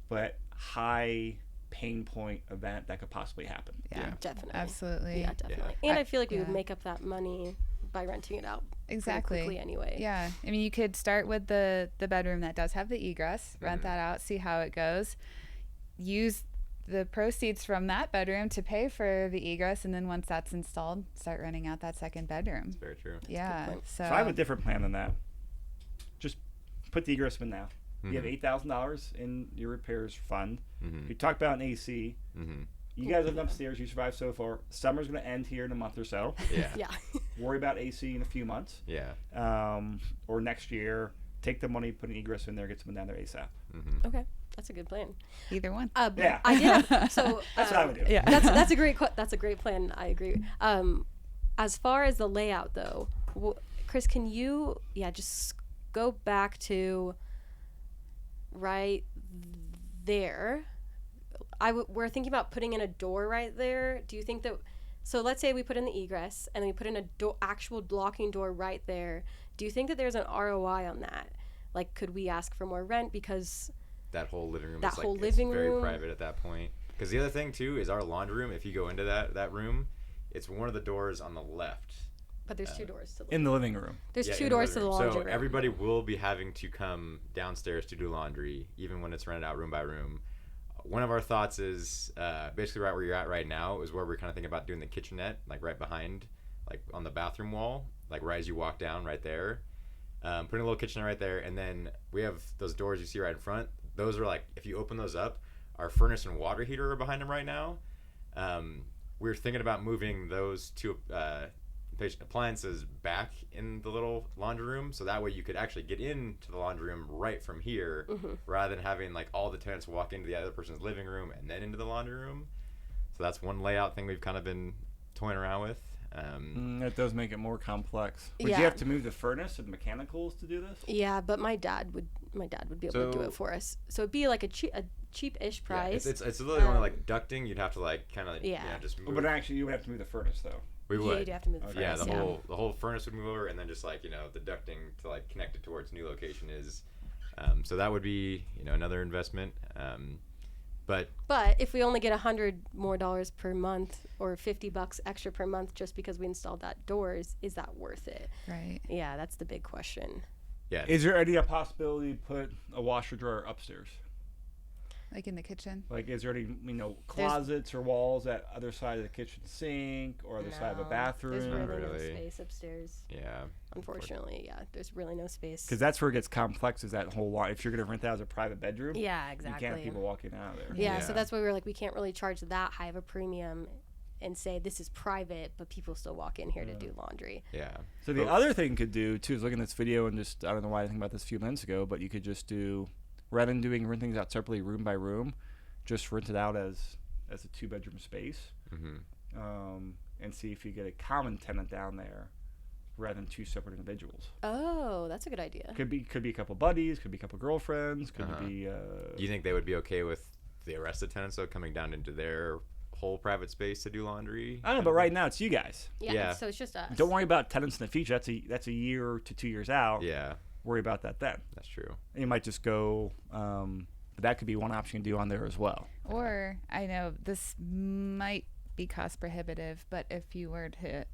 but high pain point event that could possibly happen. Definitely. Absolutely. Yeah, definitely. And I feel like we would make up that money by renting it out quickly anyway. Yeah. I mean, you could start with the bedroom that does have the egress, rent that out, see how it goes, use the proceeds from that bedroom to pay for the egress, and then once that's installed, start renting out that second bedroom. That's very true. Yeah. So I have a different plan than that. Just put the egress in now. You have $8,000 in your repairs fund. Mm-hmm. You talked about an AC. Mm-hmm. You guys lived upstairs. You survived so far. Summer's going to end here in a month or so. Yeah. Yeah. Worry about AC in a few months. Yeah. Or next year. Take the money, put an egress in there, get someone down there ASAP. Mm-hmm. Okay, that's a good plan. Either one. Yeah. I did. So That's what I would do. Yeah. that's a great plan. I agree. As far as the layout though, Chris, can you just go back to right there? We're thinking about putting in a door right there. Do you think that? So let's say we put in the egress and then we put in a actual locking door right there. Do you think that there's an ROI on that? Like, could we ask for more rent because that whole living room that is whole like living it's very room? private at that point. Because the other thing too is our laundry room. If you go into that room, it's one of the doors on the left. But there's two doors to the In the living room. There's Yeah, two in doors to the living laundry room. room. So everybody will be having to come downstairs to do laundry, even when it's rented out room by room. One of our thoughts is basically right where you're at right now is where we're kind of thinking about doing the kitchenette, like right behind, like on the bathroom wall, like right as you walk down right there. Putting a little kitchenette right there, and then we have those doors you see right in front. Those are like, if you open those up, our furnace and water heater are behind them right now. We're thinking about moving those two appliances back in the little laundry room, so that way you could actually get into the laundry room right from here, rather than having like all the tenants walk into the other person's living room and then into the laundry room. So that's one layout thing we've kind of been toying around with. That does make it more complex. Would Yeah. you have to move the furnace and mechanicals to do this? Yeah, but my dad would be able to do it for us. So it'd be like a cheap-ish price. Yeah, it's literally only like ducting. You'd have to like kind of just move. But actually, you would have to move the furnace though. We would. You'd have to move the Yeah, furnace. the whole furnace would move over, and then just like the ducting to like connect it towards new location is. So that would be another investment. But if we only get $100 more per month or $50 extra per month just because we installed that doors, is that worth it? Right. Yeah, that's the big question. yeah, Is there any possibility to put a washer dryer upstairs? Like in the kitchen. Like, is there any closets or walls at other side of the kitchen sink or other side of a No, bathroom? There's really no really. space upstairs. yeah. Unfortunately, yeah, there's really no space. Because that's where it gets complex. Is that whole lot? If you're going to rent that as a private bedroom, Yeah, you exactly. can't have people walking out of there. Yeah, Yeah. so that's why we were like, we can't really charge that high of a premium and say this is private, but people still walk in here to do laundry. Yeah. So the other thing you could do too is look at this video and just, I don't know why I didn't think about this a few minutes ago, but you could just do, rather than doing rent things out separately room by room, just rent it out as a 2-bedroom space, and see if you get a common tenant down there rather than 2 separate individuals. Oh, that's a good idea. Could be a couple buddies, could be a couple girlfriends, could be. Do you think they would be okay with the rest of the tenants though coming down into their whole private space to do laundry? I don't know, but right now it's you guys. Yeah. So it's just us. Don't worry about tenants in the future. That's a year to 2 years out. Yeah, Worry about that then. that's true. And you might just go. But that could be one option to do on there as well. Or I know this might be cost prohibitive, but if you were to,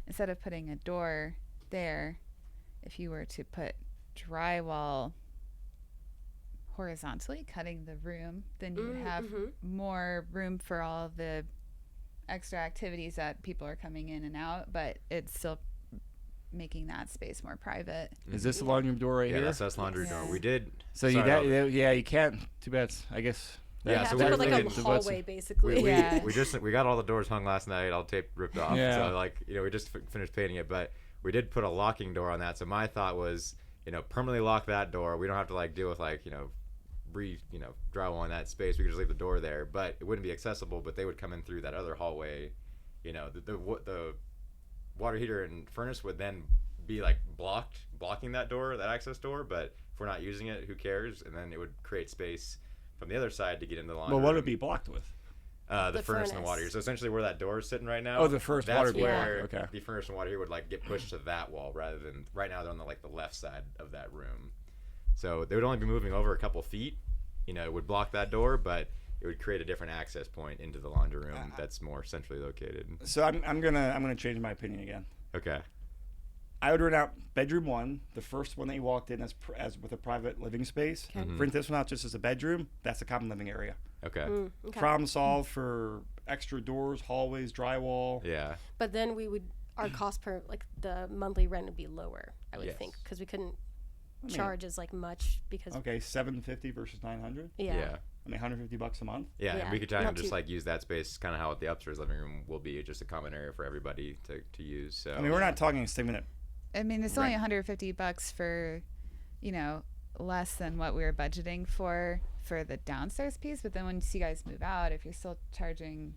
instead of putting a door there, if you were to put drywall horizontally cutting the room, then you would have more room for all the extra activities that people are coming in and out, but it's still making that space more private. Is this the laundry room door right Yeah, here? that's laundry door. Yeah. We did. So sorry about- you can't. Too bad. I guess. We Yeah, have so to we're put like a thinking- hallway, basically. Yeah. we got all the doors hung last night, all tape ripped off. Yeah. So like we just finished painting it, but we did put a locking door on that. So my thought was permanently lock that door. We don't have to like deal with like drywall in that space. We could just leave the door there, but it wouldn't be accessible. But they would come in through that other hallway. The water heater and furnace would then be like blocking that door, that access door. But if we're not using it, who cares? And then it would create space from the other side to get into the laundry. Well, what would room. it be blocked with? The furnace and the water heater. So essentially where that door is sitting right now. Oh, the first that's water door. where Okay. the furnace and water heater would like get pushed to that wall rather than right now they're on the left side of that room. So they would only be moving over a couple feet. It would block that door, but it would create a different access point into the laundry room that's more centrally located. So I'm gonna change my opinion again. Okay. I would rent out bedroom 1, the first one that you walked in as with a private living space. Rent this one out just as a bedroom. That's a common living area. Okay. Okay. Problem solved for extra doors, hallways, drywall. Yeah. But then our cost per, like the monthly rent would be lower, I would Yes. think, because we couldn't charge as like much because Okay, $750 versus $900. yeah. I mean, $150 a month. Yeah, Yeah, and we could try not and just too- like use that space, kind of how the upstairs living room will be, just a common area for everybody to use. So I mean, we're not talking a statement. I mean, it's only $150 for, less than what we were budgeting for the downstairs piece. But then once you guys move out, if you're still charging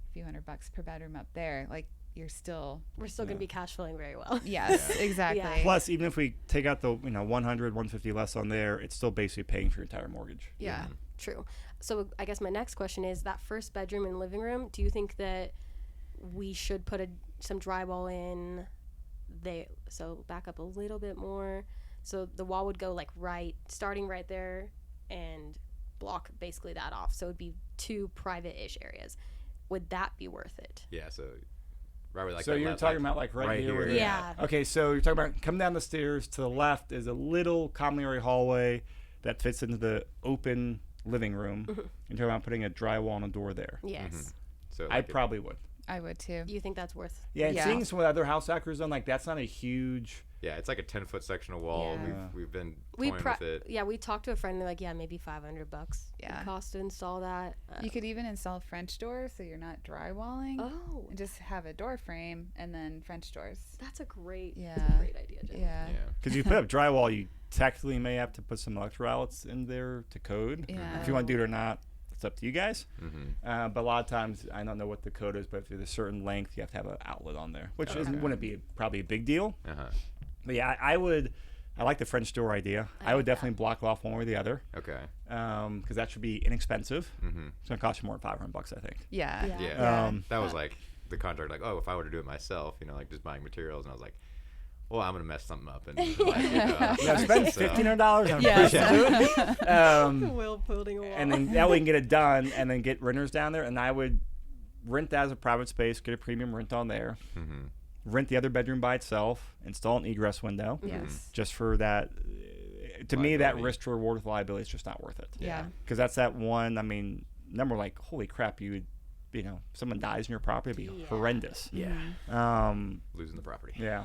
a few $100 per bedroom up there, like we're still going to be cash flowing very well. yes, exactly. Yeah. Plus, even if we take out the 100, 150 less on there, it's still basically paying for your entire mortgage. Yeah. True. So I guess my next question is that first bedroom and living room. Do you think that we should put some drywall in? So back up a little bit more. So the wall would go like starting right there, and block basically that off. So it'd be 2 private-ish areas. Would that be worth it? Yeah, so right where, like So that you're left, talking about like right here. Where you're Yeah. at. Okay, so you're talking about come down the stairs to the left is a little common area hallway that fits into the open living room. You're talking about putting a drywall and a door there. Yes. So I like probably would. I would too. You think that's worth? Yeah, and Yeah. seeing some of the other house hackers done, like that's not a huge. yeah, it's like a 10-foot sectional wall. Yeah. We've been We toying with it. Yeah, we talked to a friend. They're like, yeah, maybe $500. Yeah. It cost to install that. You could even install French doors so you're not drywalling. Oh, And just have a door frame and then French doors. that's a great idea, Jen. Yeah. Yeah. Because you put up drywall, you technically may have to put some electrical outlets in there to code. Yeah. If you want to do it or not, it's up to you guys. Mm-hmm. But a lot of times, I don't know what the code is, but if there's a certain length, you have to have an outlet on there, which Okay. wouldn't be probably a big deal. Uh-huh. But yeah, I like the French door idea. I would like that. definitely block it off one way or the other, Okay. because that should be inexpensive. Mm-hmm. It's gonna cost you more than $500, I think. Yeah. Yeah. Yeah. Um, That was like the contract, like, oh, if I were to do it myself, like just buying materials, and I was like, well, I'm gonna mess something up and Spend so- $1,500 on a Yes. person to do it. Will building a wall. And then that way you can get it done, and then get renters down there. And I would rent that as a private space, get a premium rent on there, Mhm. rent the other bedroom by itself, install an egress window, Yes. just for that. To me, that Liability. risk to reward with liability is just not worth it. Yeah. Because that's that one. I mean, number like, holy crap, someone dies in your property, it'd be Yeah. horrendous. Yeah. Mm-hmm. Losing the property. Yeah.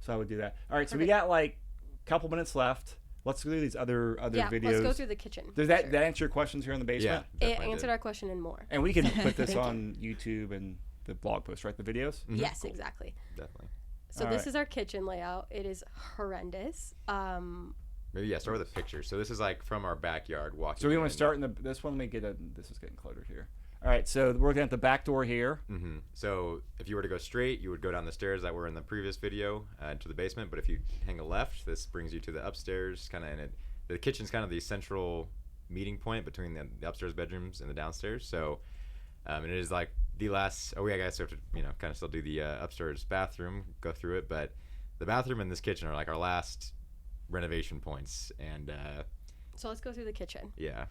So I would do that. All right, so we got like a couple minutes left. Let's go through these other yeah, videos. let's go through the kitchen. Does that answer your questions here in the Yeah. basement? It definitely answered did. our question and more. And we can put this Thank you. on YouTube and the blog post, right? The videos. Mhm. Yes, exactly. Definitely. So All this right. is our kitchen layout. It is horrendous. Maybe start with the picture. So this is like from our backyard walking. So we want in. to start in this one. Let me this is getting cluttered here. All right, so we're looking at the back door here. Mm-hmm. So if you were to go straight, you would go down the stairs that were in the previous video to the basement. But if you hang a left, this brings you to the upstairs, kind of in it. The kitchen's kind of the central meeting point between the upstairs bedrooms and the downstairs. So, and it is like the last. Oh, yeah, I guess we have to, kind of still do the upstairs bathroom, go through it. But the bathroom and this kitchen are like our last renovation points, and So let's go through the kitchen. Yeah.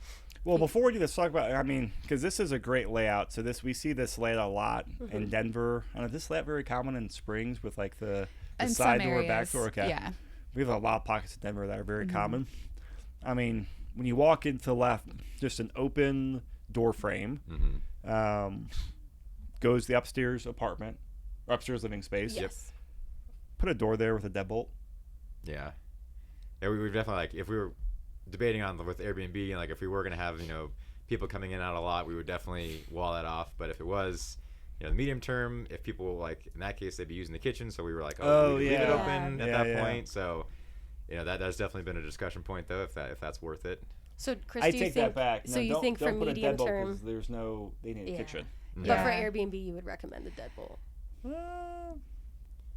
Well, before we do this, talk about. I mean, because this is a great layout. So we see this layout a lot in Denver. I don't know, is this layout very common in Springs with like the In side some door, back areas, door. Okay. yeah. We have a lot of pockets in Denver that are very common. I mean, when you walk into the left, just an open door frame. Goes to the upstairs apartment, or upstairs living space. Yes. Put a door there with a deadbolt. yeah, we've definitely, like, if we were debating on with Airbnb, and like if we were gonna have people coming in and out a lot, we would definitely wall that off. But if it was the medium term, if people, like, in that case, they'd be using the kitchen, so we were like, we could leave it yeah. open at Yeah, that yeah. point. So that's definitely been a discussion point, though, if that's worth it. So Chris, I do you take think? that back. So No, you don't- think for don't put a medium deadbolt term, 'cause they need a Yeah. kitchen. but Yeah. for Airbnb, you would recommend the deadbolt?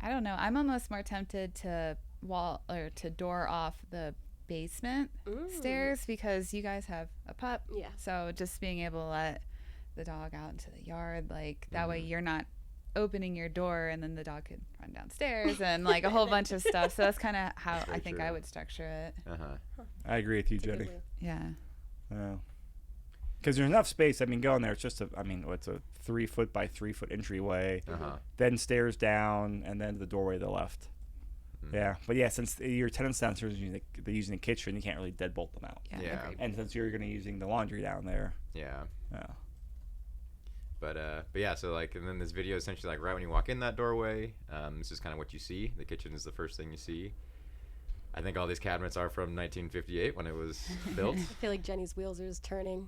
I don't know. I'm almost more tempted to wall or to door off the basement stairs because you guys have a pup. Yeah. So just being able to let the dog out into the yard, like that way you're not opening your door and then the dog could run downstairs and like a whole bunch of stuff. So that's kind of how Very I think true. I would structure it. I agree with you, It's a good Jenny. move. Yeah. Because there's enough space. I mean, going there, it's just it's a 3 foot by 3 foot entryway, then stairs down, and then the doorway to the left. Yeah, but yeah, since your tenants downstairs they're using the kitchen, you can't really deadbolt them out. Yeah. Agreed. And since you're going to be using the laundry down there, Yeah. yeah. But yeah, so like, and then this video is essentially like right when you walk in that doorway, this is kind of what you see. The kitchen is the first thing you see. I think all these cabinets are from 1958 when it was built. I feel like Jenny's wheels are just turning.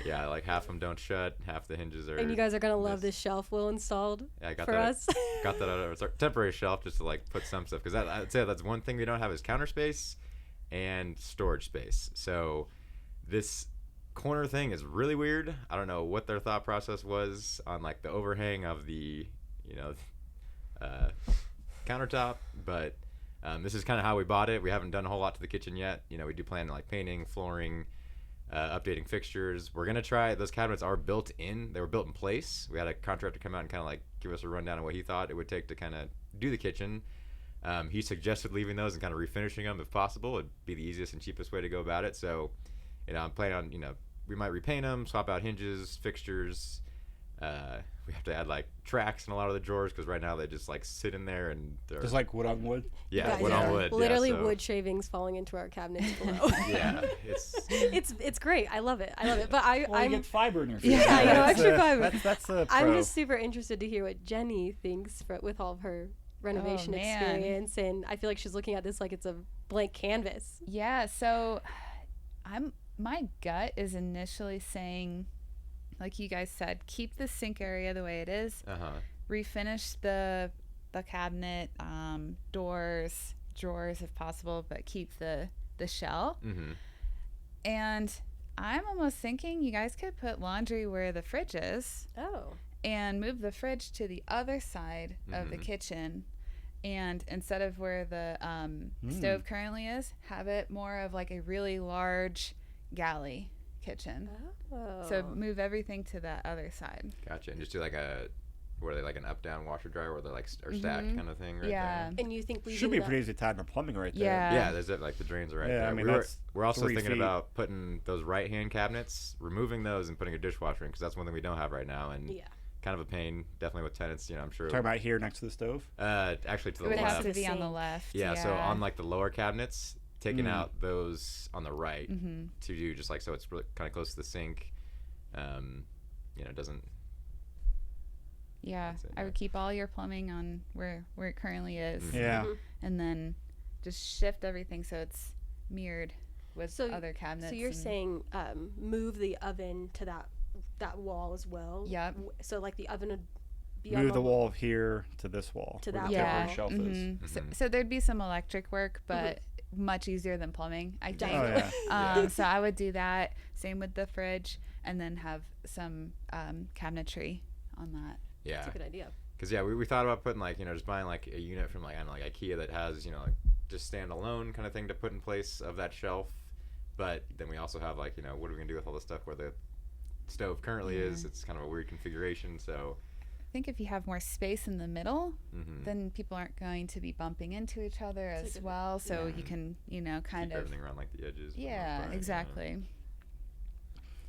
Yeah, like half of them don't shut, half the hinges are. And you guys are gonna love missed. this shelf Will installed Yeah, I got for that. us. Got that out of a temporary shelf just to like put some stuff, because I'd say that's one thing we don't have is counter space and storage space. So this corner thing is really weird. I don't know what their thought process was on like the overhang of the countertop, but this is kind of how we bought it. We haven't done a whole lot to the kitchen yet. We do plan on like painting, flooring, updating fixtures. We're gonna try. Those cabinets are built in. They were built in place. We had a contractor come out and kind of like give us a rundown of what he thought it would take to kind of do the kitchen. He suggested leaving those and kind of refinishing them if possible. It'd be the easiest and cheapest way to go about it. So, I'm planning on, we might repaint them, swap out hinges, fixtures. We have to add like tracks in a lot of the drawers because right now they just like sit in there and they're Just like wood on wood. yeah, Guys, wood on wood. Literally yeah, so, wood shavings falling into our cabinets below. Yeah, It's great. I love it. But Well, you I'm get fiber in your food. Yeah, That's extra a- fiber. That's a pro. I'm just super interested to hear what Jenny thinks with all of her renovation man. experience, and I feel like she's looking at this like it's a blank canvas. Yeah, so my gut is initially saying, like you guys said, keep the sink area the way it is. Refinish the cabinet, doors, drawers if possible, but keep the shell. Mm-hmm. And I'm almost thinking you guys could put laundry where the fridge is Oh. and move the fridge to the other side of the kitchen. And instead of where the stove currently is, have it more of like a really large galley kitchen. Oh. So move everything to that other side. Gotcha. And just do like where they like an up down washer dryer where they're like are stacked kind of thing right Yeah. there. And you think Should be a pretty easy time for plumbing right there. Yeah. Yeah, there's it, like the drains are right Yeah, there. I mean, We're also 3 thinking feet. about putting those right hand cabinets, removing those, and putting a dishwasher in because that's one thing we don't have right now, and kind of a pain, definitely with tenants. I'm sure. Talking about here next to the stove. Actually to It the would have left. to be on the Sink. left. Yeah, so on like the lower cabinets, taking out those on the right Mm-hmm. to do just like so it's really kind of close to the sink. It doesn't. Yeah, That's it, I would keep all your plumbing on where it currently is. Yeah. And then just shift everything so it's mirrored with other cabinets. So you're and- saying move the oven to that wall as well. Yep. So like the oven would be on Move the wall here to this wall. To where that the wall. temporary shelf is. Mhm. So there'd be some electric work, but much easier than plumbing, I think. Oh yeah. So I would do that. Same with the fridge, and then have some cabinetry on that. Yeah. That's a good idea. Because we thought about putting like just buying like a unit from like I don't know like IKEA that has like just standalone kind of thing to put in place of that shelf, but then we also have like what are we gonna do with all the stuff where the stove currently is? It's kind of a weird configuration. So I think if you have more space in the middle, mm-hmm. then people aren't going to be bumping into each other That's a as good- well. So you can kind keep of everything around like the edges. for the most yeah, part, exactly.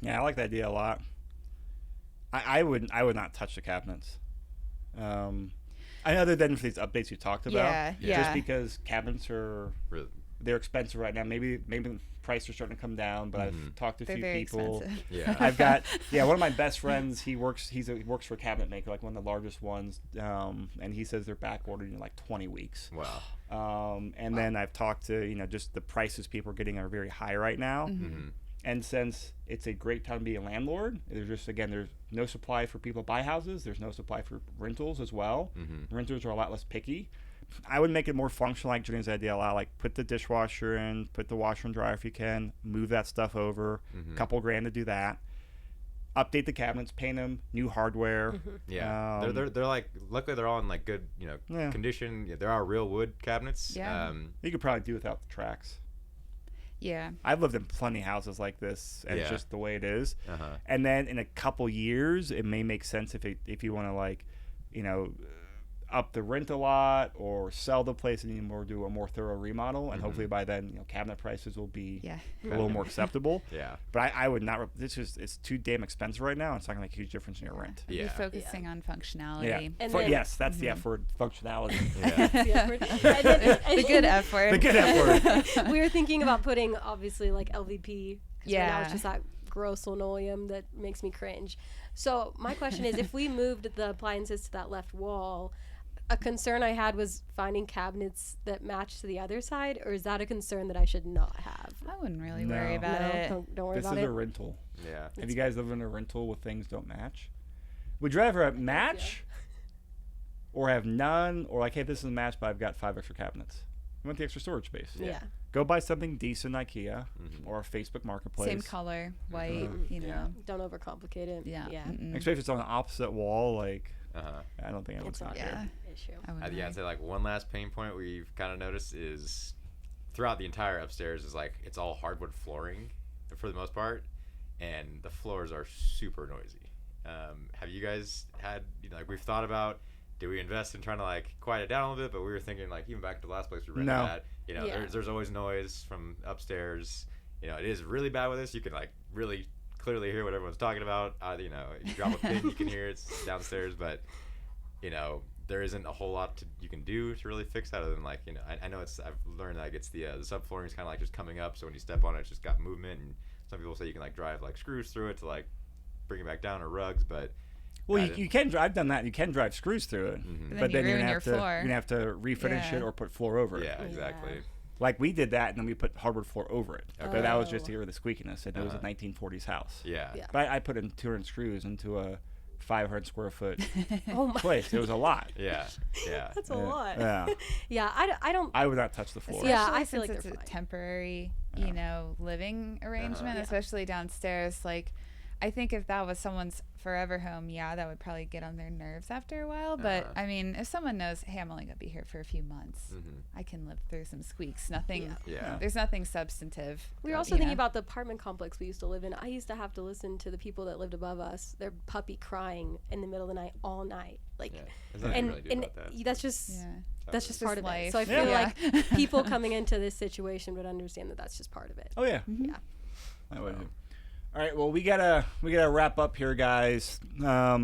Yeah, I like the idea a lot. I would not touch the cabinets. Other than for these updates you talked about. Yeah. Just because cabinets are Really. they're expensive right now. Maybe the prices are starting to come down, but I've talked to a They're few very people. expensive. Yeah. I've got one of my best friends. He works for a cabinet maker, like one of the largest ones, and he says they're back ordered in like 20 weeks. Wow. And then I've talked to just the prices people are getting are very high right now. Mm-hmm. And since it's a great time to be a landlord, there's no supply for people to buy houses. There's no supply for rentals as well. Mm-hmm. Renters are a lot less picky. I would make it more functional, like Jenny's idea, like put the dishwasher in, put the washer and dryer if you can, move that stuff over, couple grand to do that. Update the cabinets, paint them, new hardware. Yeah. They're like luckily they're all in like good condition. Yeah, there are real wood cabinets. Yeah. You could probably do without the tracks. Yeah. I've lived in plenty of houses like this, and it's just the way it is. Uh-huh. And then in a couple years, it may make sense if you want to up the rent a lot or sell the place and do a more thorough remodel. And hopefully by then, cabinet prices will be a little more acceptable. Yeah. But I would not. It's too damn expensive right now. It's not going to make a huge difference in your rent. Be Yeah. focusing on functionality. Yeah. And then- Yes, that's the F word, functionality. Yeah. The good F word. The good F word. We were thinking about putting obviously like LVP. 'Cause right now Yeah. it's just that gross linoleum that makes me cringe. So my question is, if we moved the appliances to that left wall, a concern I had was finding cabinets that match to the other side, or is that a concern that I should not have? I wouldn't really No. worry about it. Don't worry This about is it. a rental. Yeah. Have you guys lived in a rental where things don't match? Would you rather match or have none, or like, hey, this is a match, but I've got 5 extra cabinets? You want the extra storage space? Yeah. Go buy something decent, IKEA or a Facebook Marketplace. Same color, white, you know. Yeah. Don't overcomplicate it. Yeah. Yeah. Mm-mm. Especially if it's on the opposite wall, like, Uh-huh. I don't think anyone's It's going to not care. Yeah. issue. I wouldn't Yeah, I'd worry. say like one last pain point we've kind of noticed is throughout the entire upstairs is like it's all hardwood flooring for the most part, and the floors are super noisy. Have you guys had, you know, like we've thought about, do we invest in trying to like quiet it down a little bit? But we were thinking like even back to the last place we rented No. at, you know, Yeah. there's always noise from upstairs. You know, it is really bad with this. You can like really clearly hear what everyone's talking about. You know, you drop a pin, you can hear it's downstairs, but you know, there isn't a whole lot you can do to really fix that other than like, you know, I know I've learned like it's the subflooring is kind of like just coming up, so when you step on it, it's just got movement, and some people say you can like drive like screws through it to like bring it back down, or rugs, but Well, I you didn't- can. I've done that. You can drive screws through it, But but then you you're ruin gonna your have to floor. you're gonna have to refinish Yeah. it or put floor over it. yeah, exactly. Yeah. Like we did that, and then we put hardwood floor over it. Okay. But that was just to Oh. get rid of the squeakiness. And it was a Uh-huh. 1940s house. Yeah. Yeah. But I put in 200 screws into a 500 square foot Oh my. place. It was a lot. Yeah. Yeah. That's a Yeah. lot. Yeah. Yeah. I don't. I would not touch the floor. Yeah, Especially I feel like since they're it's a fine. temporary, Yeah. you know, living arrangement, Yeah. especially downstairs. Like, I think if that was someone's forever home, yeah, that would probably get on their nerves after a while. But Uh-huh. I mean, if someone knows, hey, I'm only gonna be here for a few months, Mhm. I can live through some squeaks. Nothing. Yeah. There's nothing substantive. We were also thinking about the apartment complex we used to live in. I used to have to listen to the people that lived above us, their puppy crying in the middle of the night all night. Like, Yeah. There's nothing and you really do and about that. that's just Yeah. that's just Just part of life. it. So I Yeah. feel Yeah. like people coming into this situation would understand that that's just part of it. Oh yeah. Mhm. Yeah. I would. All right. Well, we gotta wrap up here, guys. Yeah.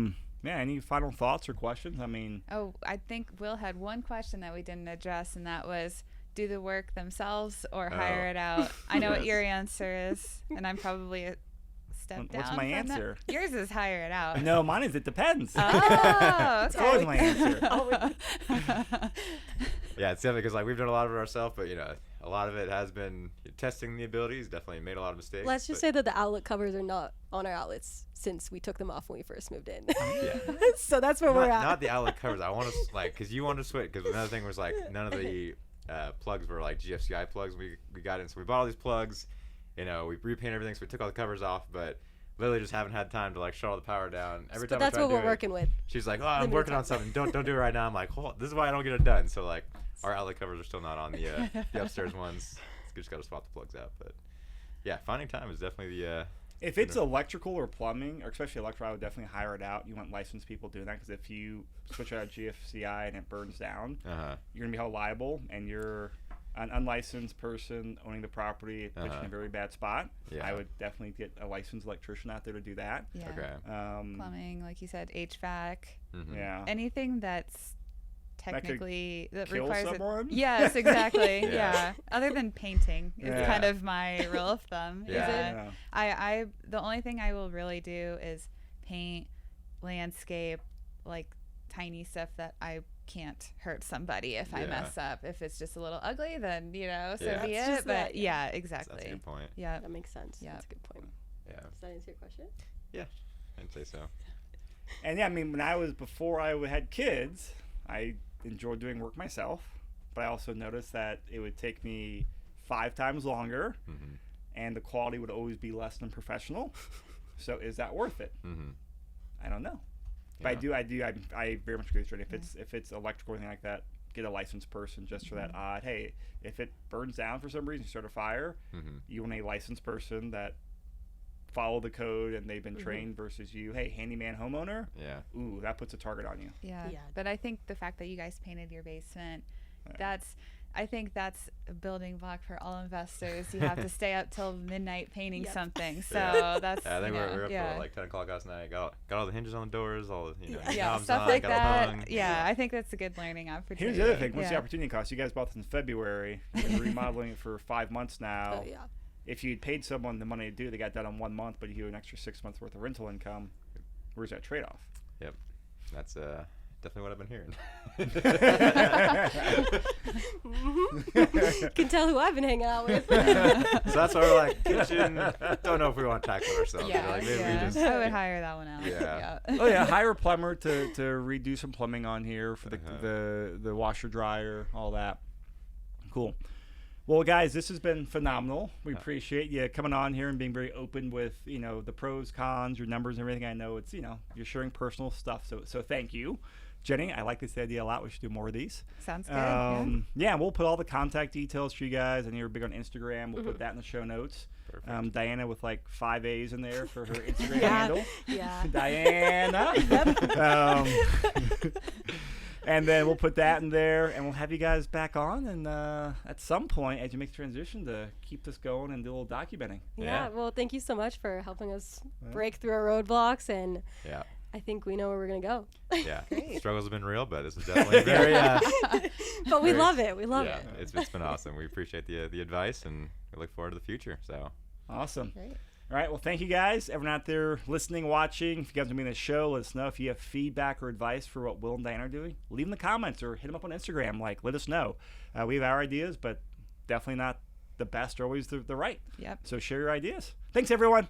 Any final thoughts or questions? I mean, Oh, I think Will had one question that we didn't address, and that was, do the work themselves or hire Oh. it out? I know what Yes. your answer is, and I'm probably a step down. What's my from that. answer? Yours is hire it out. no, mine is it depends. Oh, It's always okay. my answer. Yeah, it's definitely because like we've done a lot of it ourselves, but you know, a lot of it has been testing the abilities. Definitely made a lot of mistakes. Let's just but- say that the outlet covers are not on our outlets since we took them off when we first moved in. Yeah. So that's where we're not, at. not the outlet covers. I want to like because you wanted to switch because another thing was like none of the plugs were like GFCI plugs. We got in, so we bought all these plugs. You know, we repainted everything, so we took all the covers off, but literally just haven't had time to like shut all the power down. Every time but that's I try what to we're do it, working with. she's like, "Oh, I'm Limited working on time. something. Don't do it right now." I'm like, "Hold, this is why I don't get it done." So like, our outlet covers are still not on the upstairs ones. Just got to swap the plugs out. But yeah, finding time is definitely the. If it's electrical or plumbing, or especially electrical, I would definitely hire it out. You want licensed people doing that because if you switch out a GFCI and it burns down, you're gonna be held liable, and you're an unlicensed person owning the property. It puts you in Uh-huh. a very bad spot. Yeah. I would definitely get a licensed electrician out there to do that. Yeah. Okay. Plumbing, like you said, HVAC, Mhm. Yeah. anything that's could technically that kill requires someone? Yes, exactly. Yeah. yeah. Other than painting is Yeah. kind of my rule of thumb. Yeah. Is it? Yeah. I the only thing I will really do is paint, landscape, like tiny stuff that I can't hurt somebody if I Yeah. mess up. If it's just a little ugly, then so Yeah. be It's it. just But that, yeah. yeah, So exactly. that's a good point. Yeah. That makes sense. Yeah. That's a good point. Yeah. Does that answer your question? I'd say so. And yeah, I mean, before I had kids, I enjoyed doing work myself, but I also noticed that it would take me 5 times longer, Mm-hmm. and the quality would always be less than professional. So is that worth it? Mm-hmm. I don't know. But I very much agree with Jordan. If it's electrical or anything like that, get a licensed person just for that odd. Hey, if it burns down for some reason, you start a fire, Mm-hmm. you want a licensed person that follow the code and they've been trained versus you. Hey, handyman homeowner. Yeah. Ooh, that puts a target on you. Yeah. Yeah. But I think the fact that you guys painted your basement, Yeah. I think that's a building block for all investors. You have to stay up till midnight painting Yep. something. So Yeah. that's Yeah, I think you know, we're up yeah. till like 10 o'clock last night. Got all the hinges on the doors, all the yeah, knobs stuff on, like got them that. hung. Yeah, I think that's a good learning opportunity. Here's the other thing. What's the Yeah. opportunity cost? You guys bought this in February. You've been remodeling it for 5 months now. Oh yeah. If you'd paid someone the money to do it, they got done in 1 month, but you get an extra 6 months worth of rental income. Where's that trade-off? That's definitely what I've been hearing. Can tell who I've been hanging out with. So that's why we're like, kitchen, don't know if we want to tackle ourselves. Yeah, Like, maybe we yeah. just, I would hire that one out. Yeah. Oh yeah, hire a plumber to redo some plumbing on here for the washer dryer, all that. Cool. Well, guys, this has been phenomenal. We appreciate you coming on here and being very open with, you know, the pros, cons, your numbers, and everything. I know it's, you know, you're sharing personal stuff, so thank you. Jenny, I like this idea a lot. We should do more of these. Sounds good. Yeah, we'll put all the contact details for you guys. I know you're big on Instagram. We'll put that in the show notes. Perfect. Diana with like 5 A's in there for her Instagram Yeah. handle. Yeah. Diana. And then we'll put that in there, and we'll have you guys back on. And at some point, as you make the transition, to keep this going and do a little documenting. Yeah. Well, thank you so much for helping us break through our roadblocks, and Yeah. I think we know where we're gonna go. Yeah. Struggles have been real, but this is definitely very. But we Very- love it. We love yeah, it. it's been awesome. We appreciate the advice, and we look forward to the future. So. Awesome. Great. All right. Well, thank you guys. Everyone out there listening, watching. If you guys want to be in the show, let us know. If you have feedback or advice for what Will and Dianna are doing, leave in the comments or hit them up on Instagram. Like, let us know. We have our ideas, but definitely not the best or always the right. Yep. So share your ideas. Thanks, everyone.